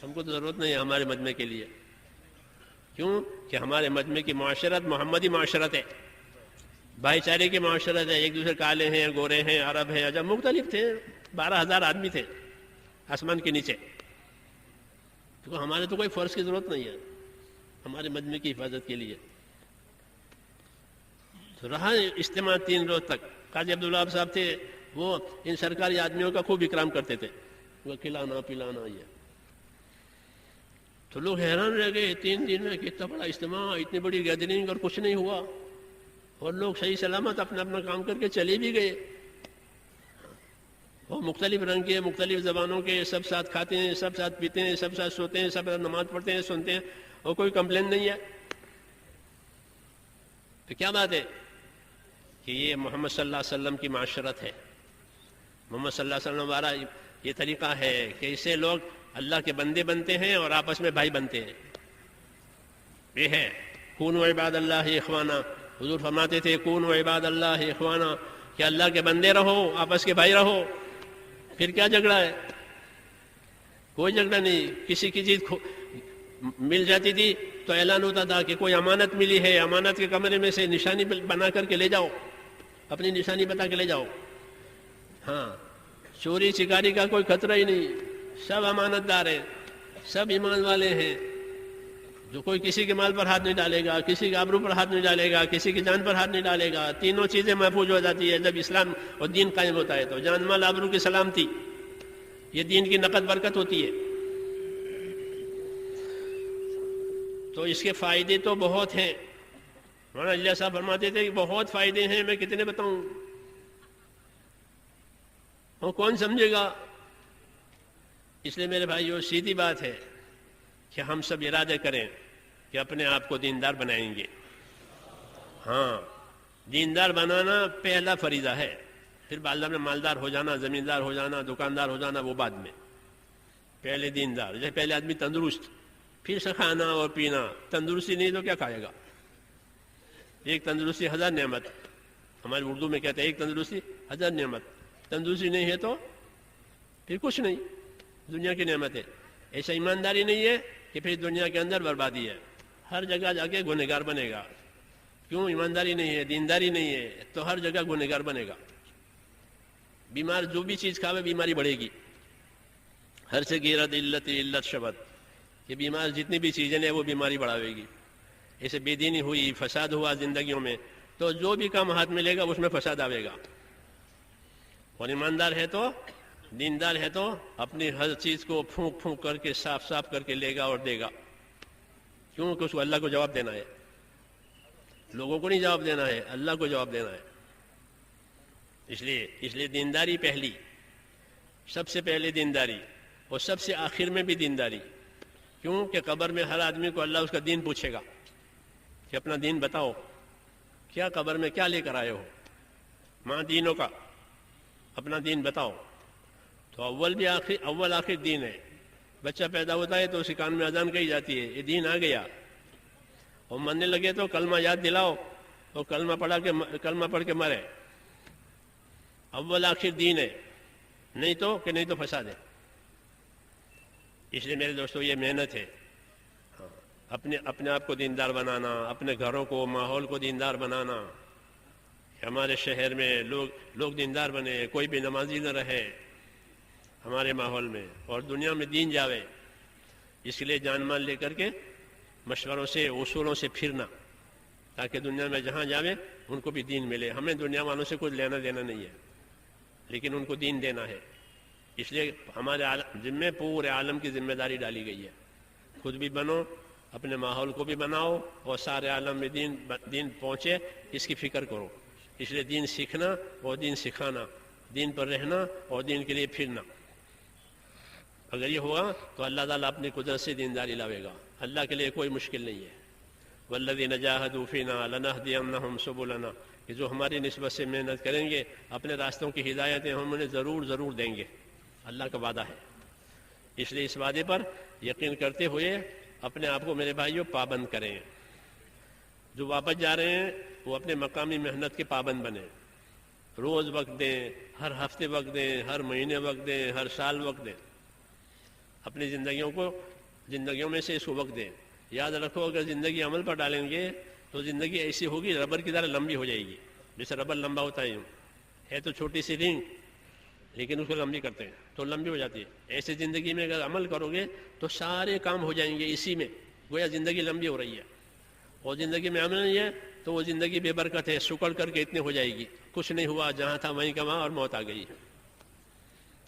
ہم کو تو ضرورت نہیں ہے ہمارے مجمع کے لیے. کیوں کہ ہمارے مجمع کی معاشرت محمدی معاشرت ہے، بھائی چارے کی معاشرت ہے. ایک دوسرے کالے ہیں، گورے ہیں، عرب ہیں، عجم، مختلف تھے. 12,000 آدمی تھے آسمان کے نیچے. تو ہمارے تو کوئی فرض کی ضرورت نہیں ہے ہمارے مجمع کی حفاظت کے لیے. تو رہا اجتماع 3 روز تک. قاضی عبدالوہاب صاحب تھے، وہ ان سرکاری آدمیوں کا خوب اکرام کرتے تھے، وہ کھلانا پلانا. یہ تو لوگ حیران رہ گئے 3 دن میں کہ اتنا بڑا اجتماع، اتنی بڑی گیدرنگ اور کچھ نہیں ہوا، اور لوگ صحیح سلامت اپنا اپنا کام کر کے چلے بھی گئے. وہ مختلف رنگ کے، مختلف زبانوں کے، سب ساتھ کھاتے ہیں، سب ساتھ پیتے ہیں، سب ساتھ سوتے ہیں، سب نماز پڑھتے ہیں، سنتے ہیں، اور کوئی کمپلین نہیں ہے. تو کیا بات ہے کہ یہ محمد صلی اللہ علیہ وسلم کی معاشرت ہے. محمد صلی اللہ علیہ وسلم والا یہ طریقہ ہے کہ اسے لوگ اللہ کے بندے بنتے ہیں اور آپس میں بھائی بنتے ہیں. یہ ہے کونوا عباد اللہ اخوانا. حضور فرماتے تھے کونوا عباد اللہ اخوانا، کہ اللہ کے بندے رہو، آپس کے بھائی رہو. پھر کیا جھگڑا ہے؟ کوئی جھگڑا نہیں. کسی کی چیز مل جاتی تھی تو اعلان ہوتا تھا کہ کوئی امانت ملی ہے، امانت کے کمرے میں سے نشانی بنا کر کے لے جاؤ، اپنی نشانی بتا کے لے جاؤ. ہاں، چوری چکاری کا کوئی خطرہ ہی نہیں، سب امانت دار ہیں، سب ایمان والے ہیں. جو کوئی کسی کے مال پر ہاتھ نہیں ڈالے گا، کسی کے آبرو پر ہاتھ نہیں ڈالے گا، کسی کی جان پر ہاتھ نہیں ڈالے گا. تینوں چیزیں محفوظ ہو جاتی ہے جب اسلام اور دین قائم ہوتا ہے. تو جان مال آبرو کی سلامتی، یہ دین کی نقد برکت ہوتی ہے. تو اس کے فائدے تو بہت ہیں. مولانا اجلیہ صاحب فرماتے تھے کہ بہت فائدے ہیں، میں کتنے بتاؤں، اور کون سمجھے گا. اس لیے میرے بھائیو سیدھی بات ہے کہ ہم سب ارادے کریں کہ اپنے آپ کو دیندار بنائیں گے. ہاں، دیندار بنانا پہلا فریضہ ہے. پھر بعد میں مالدار ہو جانا، زمیندار ہو جانا، دکاندار ہو جانا، وہ بعد میں. پہلے دیندار. جیسے پہلے آدمی تندرست، پھر سے کھانا اور پینا. تندرستی نہیں تو کیا کھائے گا؟ ایک تندرستی 1000 نعمت. ہمارے اردو میں کہتے ہیں ایک تندرستی 1000 نعمت. تندرستی نہیں ہے تو پھر کچھ نہیں، دنیا کی نعمت ہے. ایسا ایمانداری نہیں ہے کہ پھر دنیا کے اندر بربادی ہے، ہر جگہ جا کے گنہگار بنے گا. کیوں؟ ایمانداری نہیں ہے، دینداری نہیں ہے، تو ہر جگہ گنہگار بنے گا. بیمار جو بھی چیز کھاوے بیماری بڑھے گی. ہر سے غیرت علت علت شبت، یہ بیمار جتنی بھی چیزیں ہیں وہ بیماری بڑھاوے گی. ایسے بے دینی ہوئی، فساد ہوا زندگیوں میں، تو جو بھی کام ہاتھ میں لے گا اس میں فساد آئے گا. اور ایماندار ہے تو، دیندار ہے تو اپنی ہر چیز کو پھونک پھونک کر کے صاف صاف کر کے لے گا اور دے گا. کیونکہ اس کو اللہ کو جواب دینا ہے، لوگوں کو نہیں جواب دینا ہے، اللہ کو جواب دینا ہے. اس لیے دینداری پہلی، سب سے پہلے دینداری، اور سب سے آخر میں بھی دینداری. کیوں کہ قبر میں ہر آدمی کو اللہ اس کا دین پوچھے گا کہ اپنا دین بتاؤ، کیا قبر میں کیا لے کر آئے ہو، ماں دینوں کا، اپنا دین بتاؤ. تو اول آخر دین ہے. بچہ پیدا ہوتا ہے تو اس کے کان میں اذان کہی جاتی ہے، یہ دین آ گیا. اور مرنے لگے تو کلمہ یاد دلاؤ، اور کلمہ پڑھ کے مرے. اول آخر دین ہے، نہیں تو فساد ہے. اس لیے میرے دوستو یہ محنت ہے، اپنے آپ کو دیندار بنانا، اپنے گھروں کو، ماحول کو دیندار بنانا. ہمارے شہر میں لوگ دیندار بنے، کوئی بھی نمازی نہ رہے ہمارے ماحول میں، اور دنیا میں دین جاوے. اس لیے جان مال لے کر کے مشوروں سے، اصولوں سے پھرنا، تاکہ دنیا میں جہاں جاوے ان کو بھی دین ملے. ہمیں دنیا والوں سے کچھ لینا دینا نہیں ہے، لیکن ان کو دین دینا ہے. اس لیے ہمارے ذمے پورے عالم کی ذمہ داری ڈالی گئی ہے. خود بھی بنو، اپنے ماحول کو بھی بناؤ، اور سارے عالم میں دین پہنچے، اس کی فکر کرو. اس لیے دین سیکھنا اور دین سکھانا، دین پر رہنا اور دین کے لیے پھرنا. اگر یہ ہوا تو اللہ تعالیٰ اپنی قدرت سے دینداری لاوے گا. اللہ کے لیے کوئی مشکل نہیں ہے. والذین جاہدوا فینا لنہدینہم سبلنا، کہ جو ہماری نسبت سے محنت کریں گے، اپنے راستوں کی ہدایتیں ہم انہیں ضرور دیں گے. اللہ کا وعدہ ہے. اس لیے اس وعدے پر یقین کرتے ہوئے اپنے آپ کو میرے بھائیوں پابند کریں. جو واپس جا رہے ہیں وہ اپنے مقامی محنت کے پابند بنیں. روز وقت دیں، ہر ہفتے وقت دیں، ہر مہینے وقت دیں، ہر سال وقت دیں. اپنی زندگیوں میں سے اس کو وقت دیں. یاد رکھو، اگر زندگی عمل پر ڈالیں گے تو زندگی ایسی ہوگی ربر کی طرح لمبی ہو جائے گی. جیسے ربر لمبا ہوتا ہے تو چھوٹی سی رنگ، لیکن اس کو لمبی کرتے ہیں تو لمبی ہو جاتی ہے. ایسے زندگی میں اگر عمل کرو گے تو سارے کام ہو جائیں گے اسی میں، گویا زندگی لمبی ہو رہی ہے. اور زندگی میں عمل نہیں ہے تو وہ زندگی بے برکت ہے، سکڑ کر کے اتنے ہو جائے گی. کچھ نہیں ہوا، جہاں تھا وہیں کما اور موت آ گئی.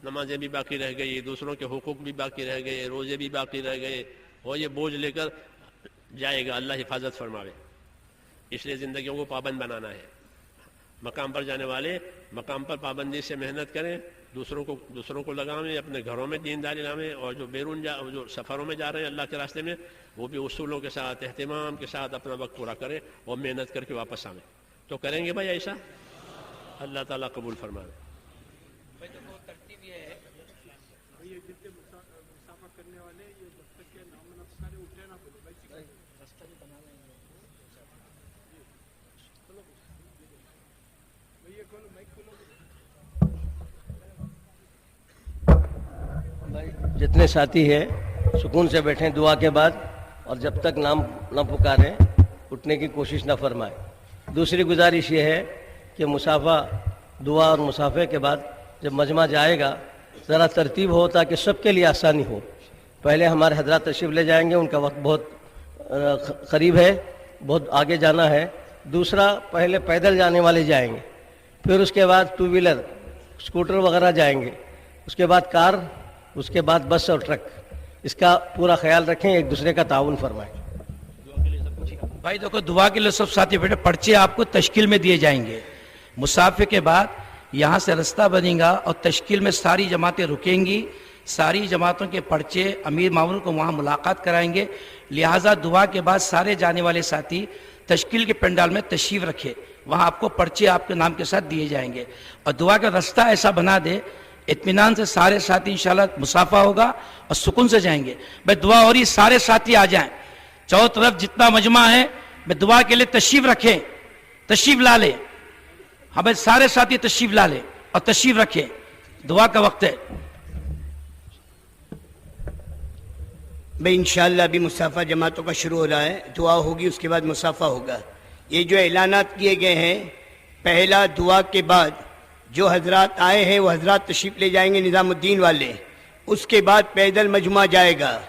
نمازیں بھی باقی رہ گئی، دوسروں کے حقوق بھی باقی رہ گئے، روزے بھی باقی رہ گئے، اور یہ بوجھ لے کر جائے گا. اللہ حفاظت فرماوے. اس لیے زندگیوں کو پابند بنانا ہے. مقام پر جانے والے مقام پر پابندی سے محنت کریں، دوسروں کو لگائیں، اپنے گھروں میں دینداری لائیں. اور جو جو سفروں میں جا رہے ہیں اللہ کے راستے میں، وہ بھی اصولوں کے ساتھ، اہتمام کے ساتھ اپنا وقت پورا کریں اور محنت کر کے واپس آئیں. تو کریں گے بھائی ایسا؟ اللہ تعالیٰ قبول فرمائے. جتنے ساتھی ہیں سکون سے بیٹھیں دعا کے بعد، اور جب تک نام نہ پکاریں اٹھنے کی کوشش نہ فرمائیں. دوسری گزارش یہ ہے کہ مصافحہ، دعا اور مصافحے کے بعد جب مجمع جائے گا ذرا ترتیب ہو تاکہ سب کے لیے آسانی ہو. پہلے ہمارے حضرات تشریف لے جائیں گے، ان کا وقت بہت قریب ہے، بہت آگے جانا ہے. دوسرا، پہلے پیدل جانے والے جائیں گے، پھر اس کے بعد ٹو ویلر، اسکوٹر وغیرہ جائیں گے، اس کے بعد کار، اس کے بعد بس اور ٹرک. اس کا پورا خیال رکھیں، ایک دوسرے کا تعاون فرمائیں. بھائی دیکھو، دعا کے لیے سب ساتھی بیٹھے، پرچے آپ کو تشکیل میں دیے جائیں گے. مصافحے کے بعد یہاں سے رستہ بنے گا اور تشکیل میں ساری جماعتیں رکیں گی. ساری جماعتوں کے پرچے امیر معاون کو وہاں ملاقات کرائیں گے. لہٰذا دعا کے بعد سارے جانے والے ساتھی تشکیل کے پنڈال میں تشریف رکھے، وہاں آپ کو پرچے آپ کے نام کے ساتھ دیے جائیں گے. اور دعا کا رستہ ایسا بنا دے، اطمینان سے سارے ساتھی انشاءاللہ مصافحہ ہوگا اور سکون سے جائیں گے. بھائی دعا ہو رہی، سارے ساتھی آ جائیں. چاروں طرف جتنا مجمع ہے میں دعا کے لیے تشریف رکھیں، تشریف لا لیں. ہاں بھائی سارے ساتھی تشریف لا لیں اور تشریف رکھیں، دعا کا وقت ہے. بھائی انشاءاللہ ابھی مصافحہ جماعتوں کا شروع ہو رہا ہے، دعا ہوگی اس کے بعد مصافحہ ہوگا. یہ جو اعلانات کیے گئے ہیں، پہلا دعا کے بعد جو حضرات آئے ہیں وہ حضرات تشریف لے جائیں گے، نظام الدین والے. اس کے بعد پیدل مجمع جائے گا.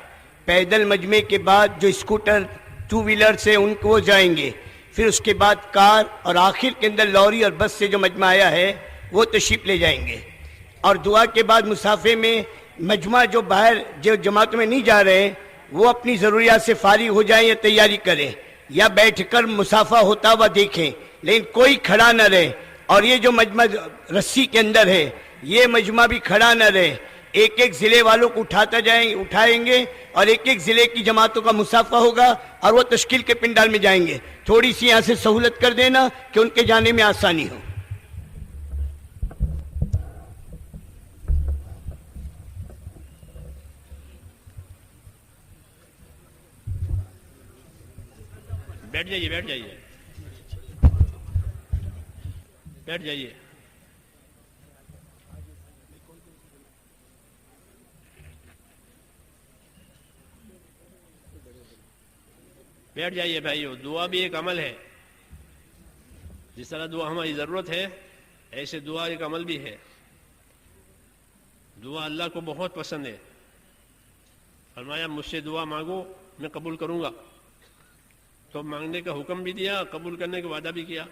پیدل مجمع کے بعد جو اسکوٹر، ٹو ویلر سے ان کو وہ جائیں گے. پھر اس کے بعد کار، اور آخر کے اندر لوری اور بس سے جو مجمع آیا ہے وہ تشریف لے جائیں گے. اور دعا کے بعد مصافحے میں مجمع جو باہر جو جماعتوں میں نہیں جا رہے ہیں وہ اپنی ضروریات سے فارغ ہو جائیں یا تیاری کریں، یا بیٹھ کر مصافحہ ہوتا ہوا دیکھیں، لیکن کوئی کھڑا نہ رہے. اور یہ جو مجمع رسی کے اندر ہے یہ مجمع بھی کھڑا نہ رہے، ایک ایک ضلع والوں کو اٹھائیں گے اور ایک ایک ضلع کی جماعتوں کا مصافہ ہوگا اور وہ تشکیل کے پنڈال میں جائیں گے. تھوڑی سی یہاں سے سہولت کر دینا کہ ان کے جانے میں آسانی ہو. بیٹھ جائیے بیٹھ جائیے بیٹھ جائیے. بیٹھ جائیے بھائیو. دعا بھی ایک عمل ہے. جس طرح دعا ہماری ضرورت ہے ایسے دعا ایک عمل بھی ہے. دعا اللہ کو بہت پسند ہے. فرمایا مجھ سے دعا مانگو میں قبول کروں گا. تو مانگنے کا حکم بھی دیا، قبول کرنے کا وعدہ بھی کیا.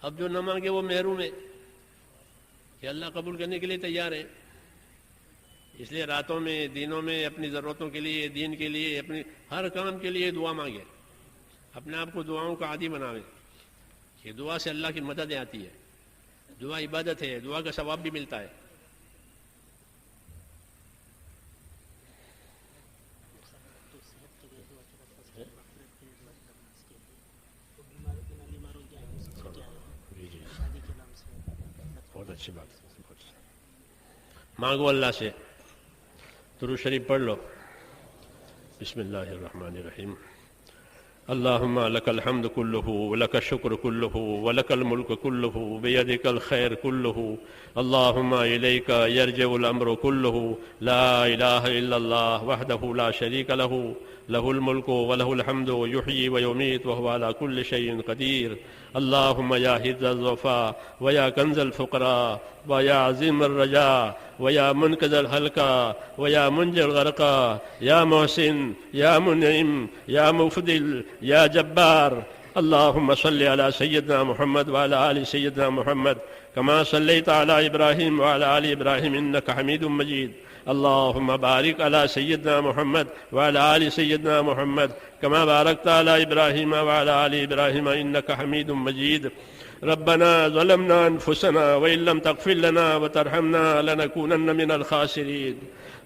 اب جو نہ مانگے وہ محروم ہے کہ اللہ قبول کرنے کے لیے تیار ہے. اس لیے راتوں میں دنوں میں اپنی ضرورتوں کے لیے، دین کے لیے، اپنی ہر کام کے لیے دعا مانگے. اپنے آپ کو دعاؤں کا عادی بناوے کہ دعا سے اللہ کی مدد آتی ہے. دعا عبادت ہے، دعا کا ثواب بھی ملتا ہے. بہت اچھی بات. مانگو اللہ سے. درود شریف پڑھ لو. بسم اللہ الرحمن الرحیم. اللہم لک الحمد کلہ ولک الشکر کلہ ولک الملک کلہ بیدک الخیر کلہ. اللہم الیک یرجع الامر کلہ لا الہ الا اللہ وحدہ لا شریک لہ لہ الملک ولہ الحمد یحیی ویمیت وہو علی کل شیء قدیر. اللہم یا حفظ الضعفاء ویا کنز الفقراء ویا عظیم الرجاء ویا منقذ الحلقہ ویا منجی الغرقى یا محسن یا منعم یا مفضل یا جبار. اللہم صل علی سیدنا محمد وعلی آل سیدنا محمد کما صلیت علی ابراہیم وعلی آل ابراہیم انک حمید مجید. اللہم بارک علی سیدنا محمد وعلی آل سیدنا محمد کما بارکت علی ابراہیم وعلی آل ابراہیم انک حمید مجید. ربنا ظلمنا انفسنا وإن لم تغفر لنا وترحمنا لنكونن من الخاسرين.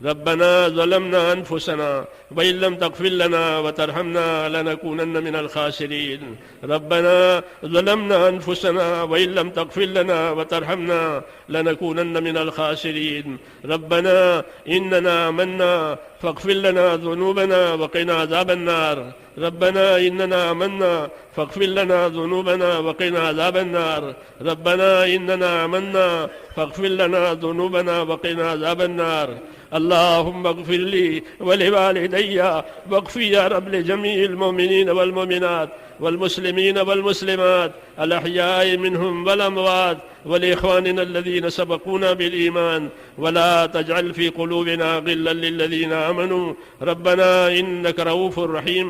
ربنا ظلمنا أنفسنا وإن لم تغفر لنا وترحمنا لنكونن من الخاسرين. ربنا ظلمنا أنفسنا وإن لم تغفر لنا وترحمنا لنكونن من الخاسرين. ربنا إننا آمنا فاغفر لنا ذنوبنا وقنا عذاب النار. ربنا إننا آمنا فاغفر لنا ذنوبنا وقنا عذاب النار. ربنا إننا آمنا فاغفر لنا ذنوبنا وقنا عذاب النار. اللهم اغفر لي ولوالدي واغفر يا رب لجميع المؤمنين والمؤمنات والمسلمين والمسلمات الأحياء منهم والأموات ولإخواننا الذين سبقونا بالإيمان ولا تجعل في قلوبنا غلا للذين آمنوا ربنا إنك رؤوف رحيم.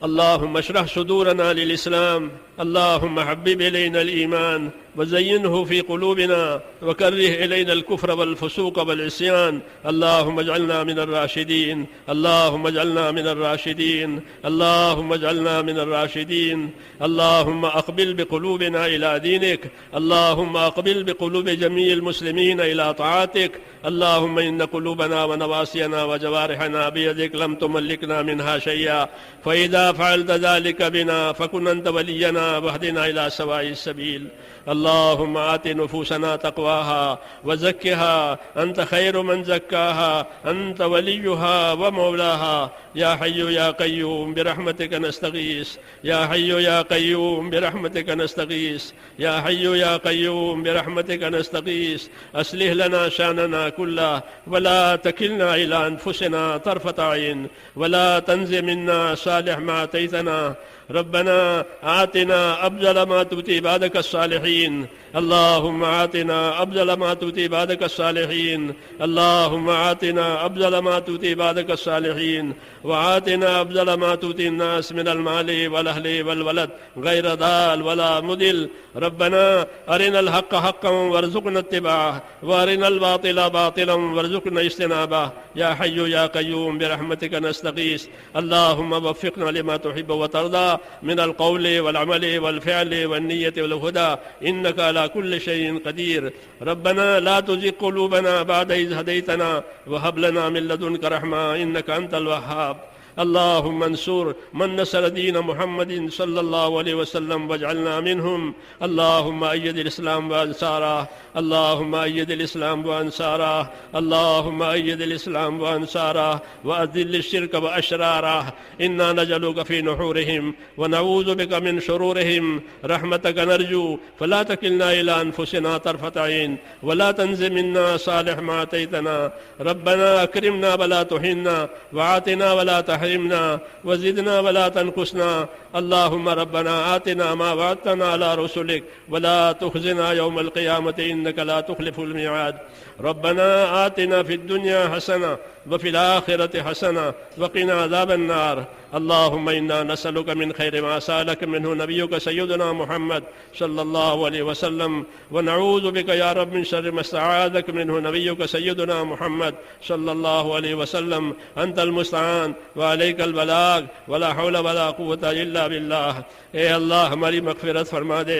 اللهم اشرح صدورنا للإسلام. اللهم حبب إلينا الإيمان وزينه في قلوبنا وكره إلينا الكفر والفسوق والعصيان. اللهم اجعلنا من الراشدين. اللهم اجعلنا من الراشدين. اللهم اجعلنا من الراشدين. اللهم أقبل بقلوبنا إلى دينك. اللهم أقبل بقلوب جميع المسلمين إلى طاعتك. اللهم إن قلوبنا ونواسينا وجوارحنا بيدك لم تملكنا منها شيئا فإذا فعلت ذلك بنا فكن أنت ولينا واهدنا إلى سواء السبيل. اللهم آت نفوسنا تقواها وزكها أنت خير من زكاها أنت وليها ومولاها. يا حي يا قيوم برحمتك نستغيث. يا حي يا قيوم برحمتك نستغيث. يا حي يا قيوم برحمتك نستغيث. أصلح لنا شأننا كله ولا تكلنا إلى أنفسنا طرفة عين ولا تنزع منا صالح ما آتيتنا. ربنا آتنا أفضل ما تؤتي عبادك الصالحين. اللهم آتنا أفضل ما تؤتي عبادك الصالحين. اللهم آتنا أفضل ما تؤتي عبادك الصالحين وآتنا أفضل ما تؤتي الناس من المال والأهل والولد غير ضال ولا مضل. ربنا أرنا الحق حقا وارزقنا اتباعه وأرنا الباطل باطلا وارزقنا اجتنابه. يا حي يا قيوم برحمتك نستغيث. اللهم وفقنا لما تحب وترضى من القول والعمل والفعل والنية والهدى إنك على كل شيء قدير. ربنا لا تزغ قلوبنا بعد إذ هديتنا وهب لنا من لدنك رحمة إنك أنت الوهاب. اللهم انصر من نصر دين محمد صلى الله عليه وسلم واجعلنا منهم. اللهم أيد الإسلام وأنصاره، اللهم أيد الإسلام وأنصاره، اللهم أيد الإسلام وأنصاره، وأذل الشرك وأشراره. إنا نجعلك في نحورهم ونعوذ بك من شرورهم. رحمتك نرجو فلا تكلنا إلى أنفسنا طرفة عين ولا تنزع منا صالح ما آتيتنا. ربنا أكرمنا ولا تهنا وآتنا ولا تحرمنا وزدنا ولا تنقصنا. اللهم ربنا آتنا ما وعدتنا على رسلك ولا تخزنا يوم القيامة إنك لا تخلف الميعاد. ربنا آتنا في الدنيا حسنة وفي الآخرة حسنة وقنا عذاب النار. اللهم إنا نسألك من خير ما سألك منه نبيك سيدنا محمد صلى الله عليه وسلم، ونعوذ بك يا رب من شر ما استعاذك منه نبيك سيدنا محمد صلى الله عليه وسلم. أنت المستعان وعليك البلاغ ولا حول ولا قوة إلا بالله. اے اللہ ہماری مغفرت فرما دے.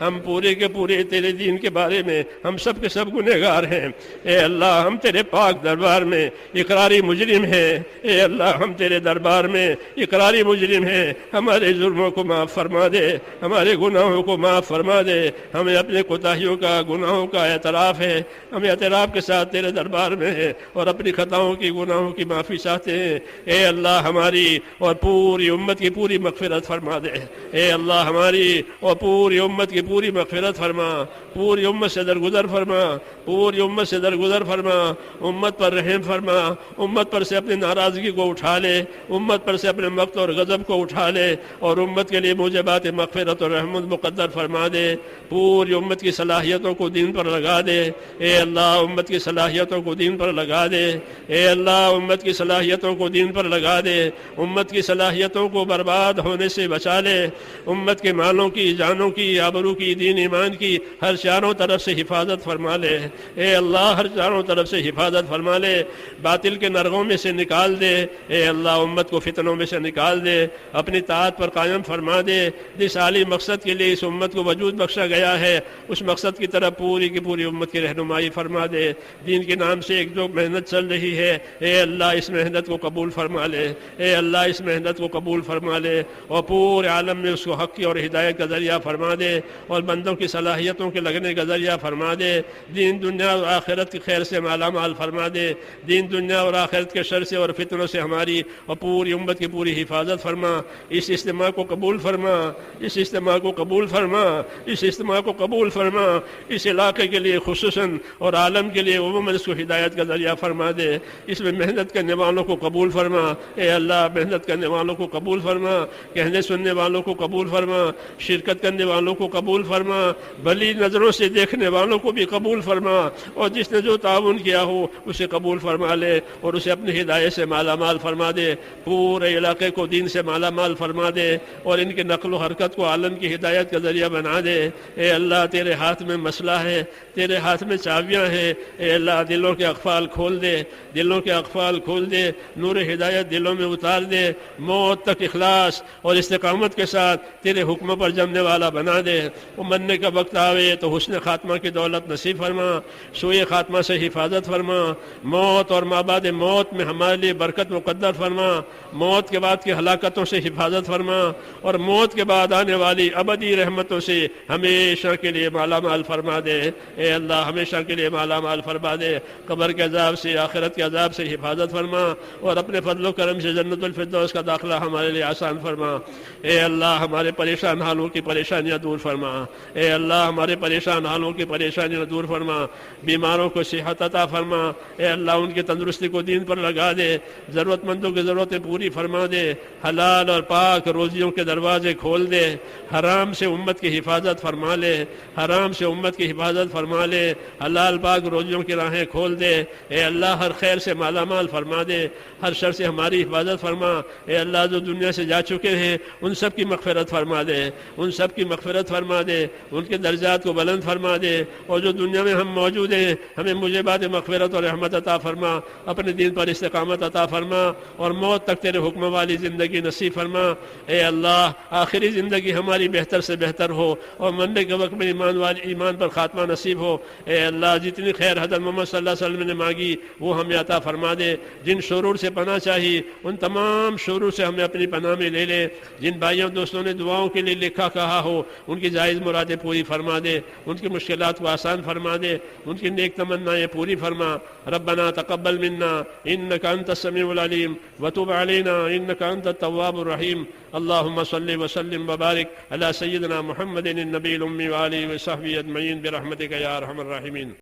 ہم پورے کے پورے تیرے دین کے بارے میں ہم سب کے سب گنہگار ہیں. اے اللہ ہم تیرے پاک دربار میں اقراری مجرم ہیں. اے اللہ ہم تیرے دربار میں اقراری مجرم ہیں. ہمارے جرموں کو معاف فرما دے، ہمارے گناہوں کو معاف فرما دے. ہمیں اپنے کوتاہیوں کا گناہوں کا اعتراف ہے. ہمیں اعتراف کے ساتھ تیرے دربار میں ہے اور اپنی خطاؤں کی گناہوں کی معافی چاہتے ہیں. اے اللہ ہماری اور پوری امت کی پوری مغفرت فرما دے. اے اللہ ہماری اور پوری امت کی پوری مغفرت فرما. پوری امت سے درگزر فرما، پوری امت سے درگزر فرما. امت پر رحم فرما. امت پر سے اپنی ناراضگی کو اٹھا لے، امت پر سے اپنے مقت اور غضب کو اٹھا لے اور امت کے لیے موجبات مغفرت اور رحمت مقدر فرما دے. پوری امت کی صلاحیتوں کو دین پر لگا دے. اے اللہ امت کی صلاحیتوں کو دین پر لگا دے. اے اللہ امت کی صلاحیتوں کو دین پر لگا دے. امت کی صلاحیتوں کو برباد ہونے سے بچا لے. امت کے مالوں کی، جانوں کی، آبرو کی، دین ایمان کی ہر چاروں طرف سے حفاظت فرما لے. اے اللہ ہر چاروں طرف سے حفاظت فرما لے. باطل کے نرغوں میں سے نکال دے. اے اللہ امت کو فتنوں میں سے نکال دے. اپنی طاعت پر قائم فرما دے. جس عالی مقصد کے لیے اس امت کو وجود بخشا گیا ہے اس مقصد کی طرف پوری کی پوری امت کی رہنمائی فرما دے. دین کے نام سے ایک جو محنت چل رہی ہے اے اللہ اس محنت کو قبول فرما لے. اے اللہ اس محنت کو قبول فرما لے اور پورے عالم میں اس کو حق کی اور ہدایت کا ذریعہ فرما دے اور بندوں کی صلاحیتوں کے لگنے کا ذریعہ فرما دے. دین دنیا اور آخرت کی خیر سے مالا مال فرما دے. دین دنیا اور آخرت کے شر سے اور فتنوں سے ہماری اور پوری امت کی پوری حفاظت فرما. اس اجتماع کو قبول فرما. اس اجتماع کو قبول فرما. اس اجتماع کو قبول فرما. اس علاقے کے لیے خصوصاً اور عالم کے لیے عموماً اس کو ہدایت کا ذریعہ فرما دے. اس میں محنت کرنے والوں کو قبول فرما. اے اللہ محنت کرنے والوں کو قبول فرما. کہنے سننے والوں کو قبول فرما. شرکت کرنے والوں کو قبول فرما. بھلی نظروں سے دیکھنے والوں کو بھی قبول فرما. اور جس نے جو تعاون کیا ہو اسے قبول فرما لے اور اسے اپنی ہدایت سے مالا مال فرما دے. پورے علاقے کو دین سے مالا مال فرما دے اور ان کے نقل و حرکت کو عالم کی ہدایت کا ذریعہ بنا دے. اے اللہ تیرے ہاتھ میں مسئلہ ہے، تیرے ہاتھ میں چابیاں ہیں. اے اللہ دلوں کے اقفال کھول دے. دلوں کے اقفال کھول دے. نور ہدایت دلوں میں اتار دے. موت تک اخلاص اور استقامت کے ساتھ تیرے حکموں پر جمنے والا بنا دے. وہ مرنے کا وقت آوے تو حسن خاتمہ کی دولت نصیب فرما. سوئے خاتمہ سے حفاظت فرما. موت اور مابعد موت میں ہمارے لیے برکت مقدر فرما. موت کے بعد کی ہلاکتوں سے حفاظت فرما اور موت کے بعد آنے والی ابدی رحمتوں سے ہمیشہ کے لیے مالا مال فرما دے. اے اللہ ہمیشہ کے لیے مالا مال فرما دے. قبر کے عذاب سے، آخرت کے عذاب سے حفاظت فرما اور اپنے فضل و کرم سے جنت الفردوس کا داخلہ ہمارے لیے آسان فرما. اے اللہ ہمارے پریشان حالوں کی پریشانیاں دور فرما. اے اللہ ہمارے پریشان حالوں کی پریشانیاں دور فرما. بیماروں کو صحت عطا فرما. اے اللہ ان کی تندرستی کو دین پر لگا دے. ضرورت مندوں کی ضرورتیں پوری فرما دے. حلال اور پاک روزیوں کے دروازے کھول دے. حرام سے امت کی حفاظت فرما لے. حرام سے امت کی حفاظت فرما لے. حلال پاک روزیوں کی راہیں کھول دے. اے اللہ ہر خیر سے مالا مال فرما دے. ہر شر سے ہماری حفاظت فرما. اے اللہ جو دنیا سے جا چکے ہیں ان سب کی مغفرت فرما دے، ان سب کی مغفرت فرما دے، ان کے درجات کو بلند فرما دے، اور جو دنیا میں ہم موجود ہیں ہمیں موجبات مغفرت اور رحمت عطا فرما، اپنے دین پر استقامت عطا فرما، اور موت تک تیرے حکم والی زندگی نصیب فرما۔ اے اللہ آخری زندگی ہماری بہتر سے بہتر ہو، اور مرنے کے وقت میں ایمان پر خاتمہ نصیب ہو۔ اے اللہ جتنی خیر حضرت محمد صلی اللہ علیہ وسلم نے مانگی وہ ہمیں عطا فرما دے، جن شرور سے پناہ چاہی ان تمام شرور سے ہمیں اپنی پناہ میں لے لے، جن بھائیوں دوستوں نے دعاؤں کے لیے لکھا کہا ہو ان کی جائز مرادیں پوری فرما دے، ان کی مشکلات کو آسان فرما دے، ان کی نیک تمنائیں پوری فرما۔ ربنا تقبل منا انك انت السميع العليم وتب علينا انك انت التواب الرحيم۔ اللهم صل وسلم وبارك على سيدنا محمد النبي الأمي وآله وصحبه أجمعين برحمتك يا أرحم الراحمين۔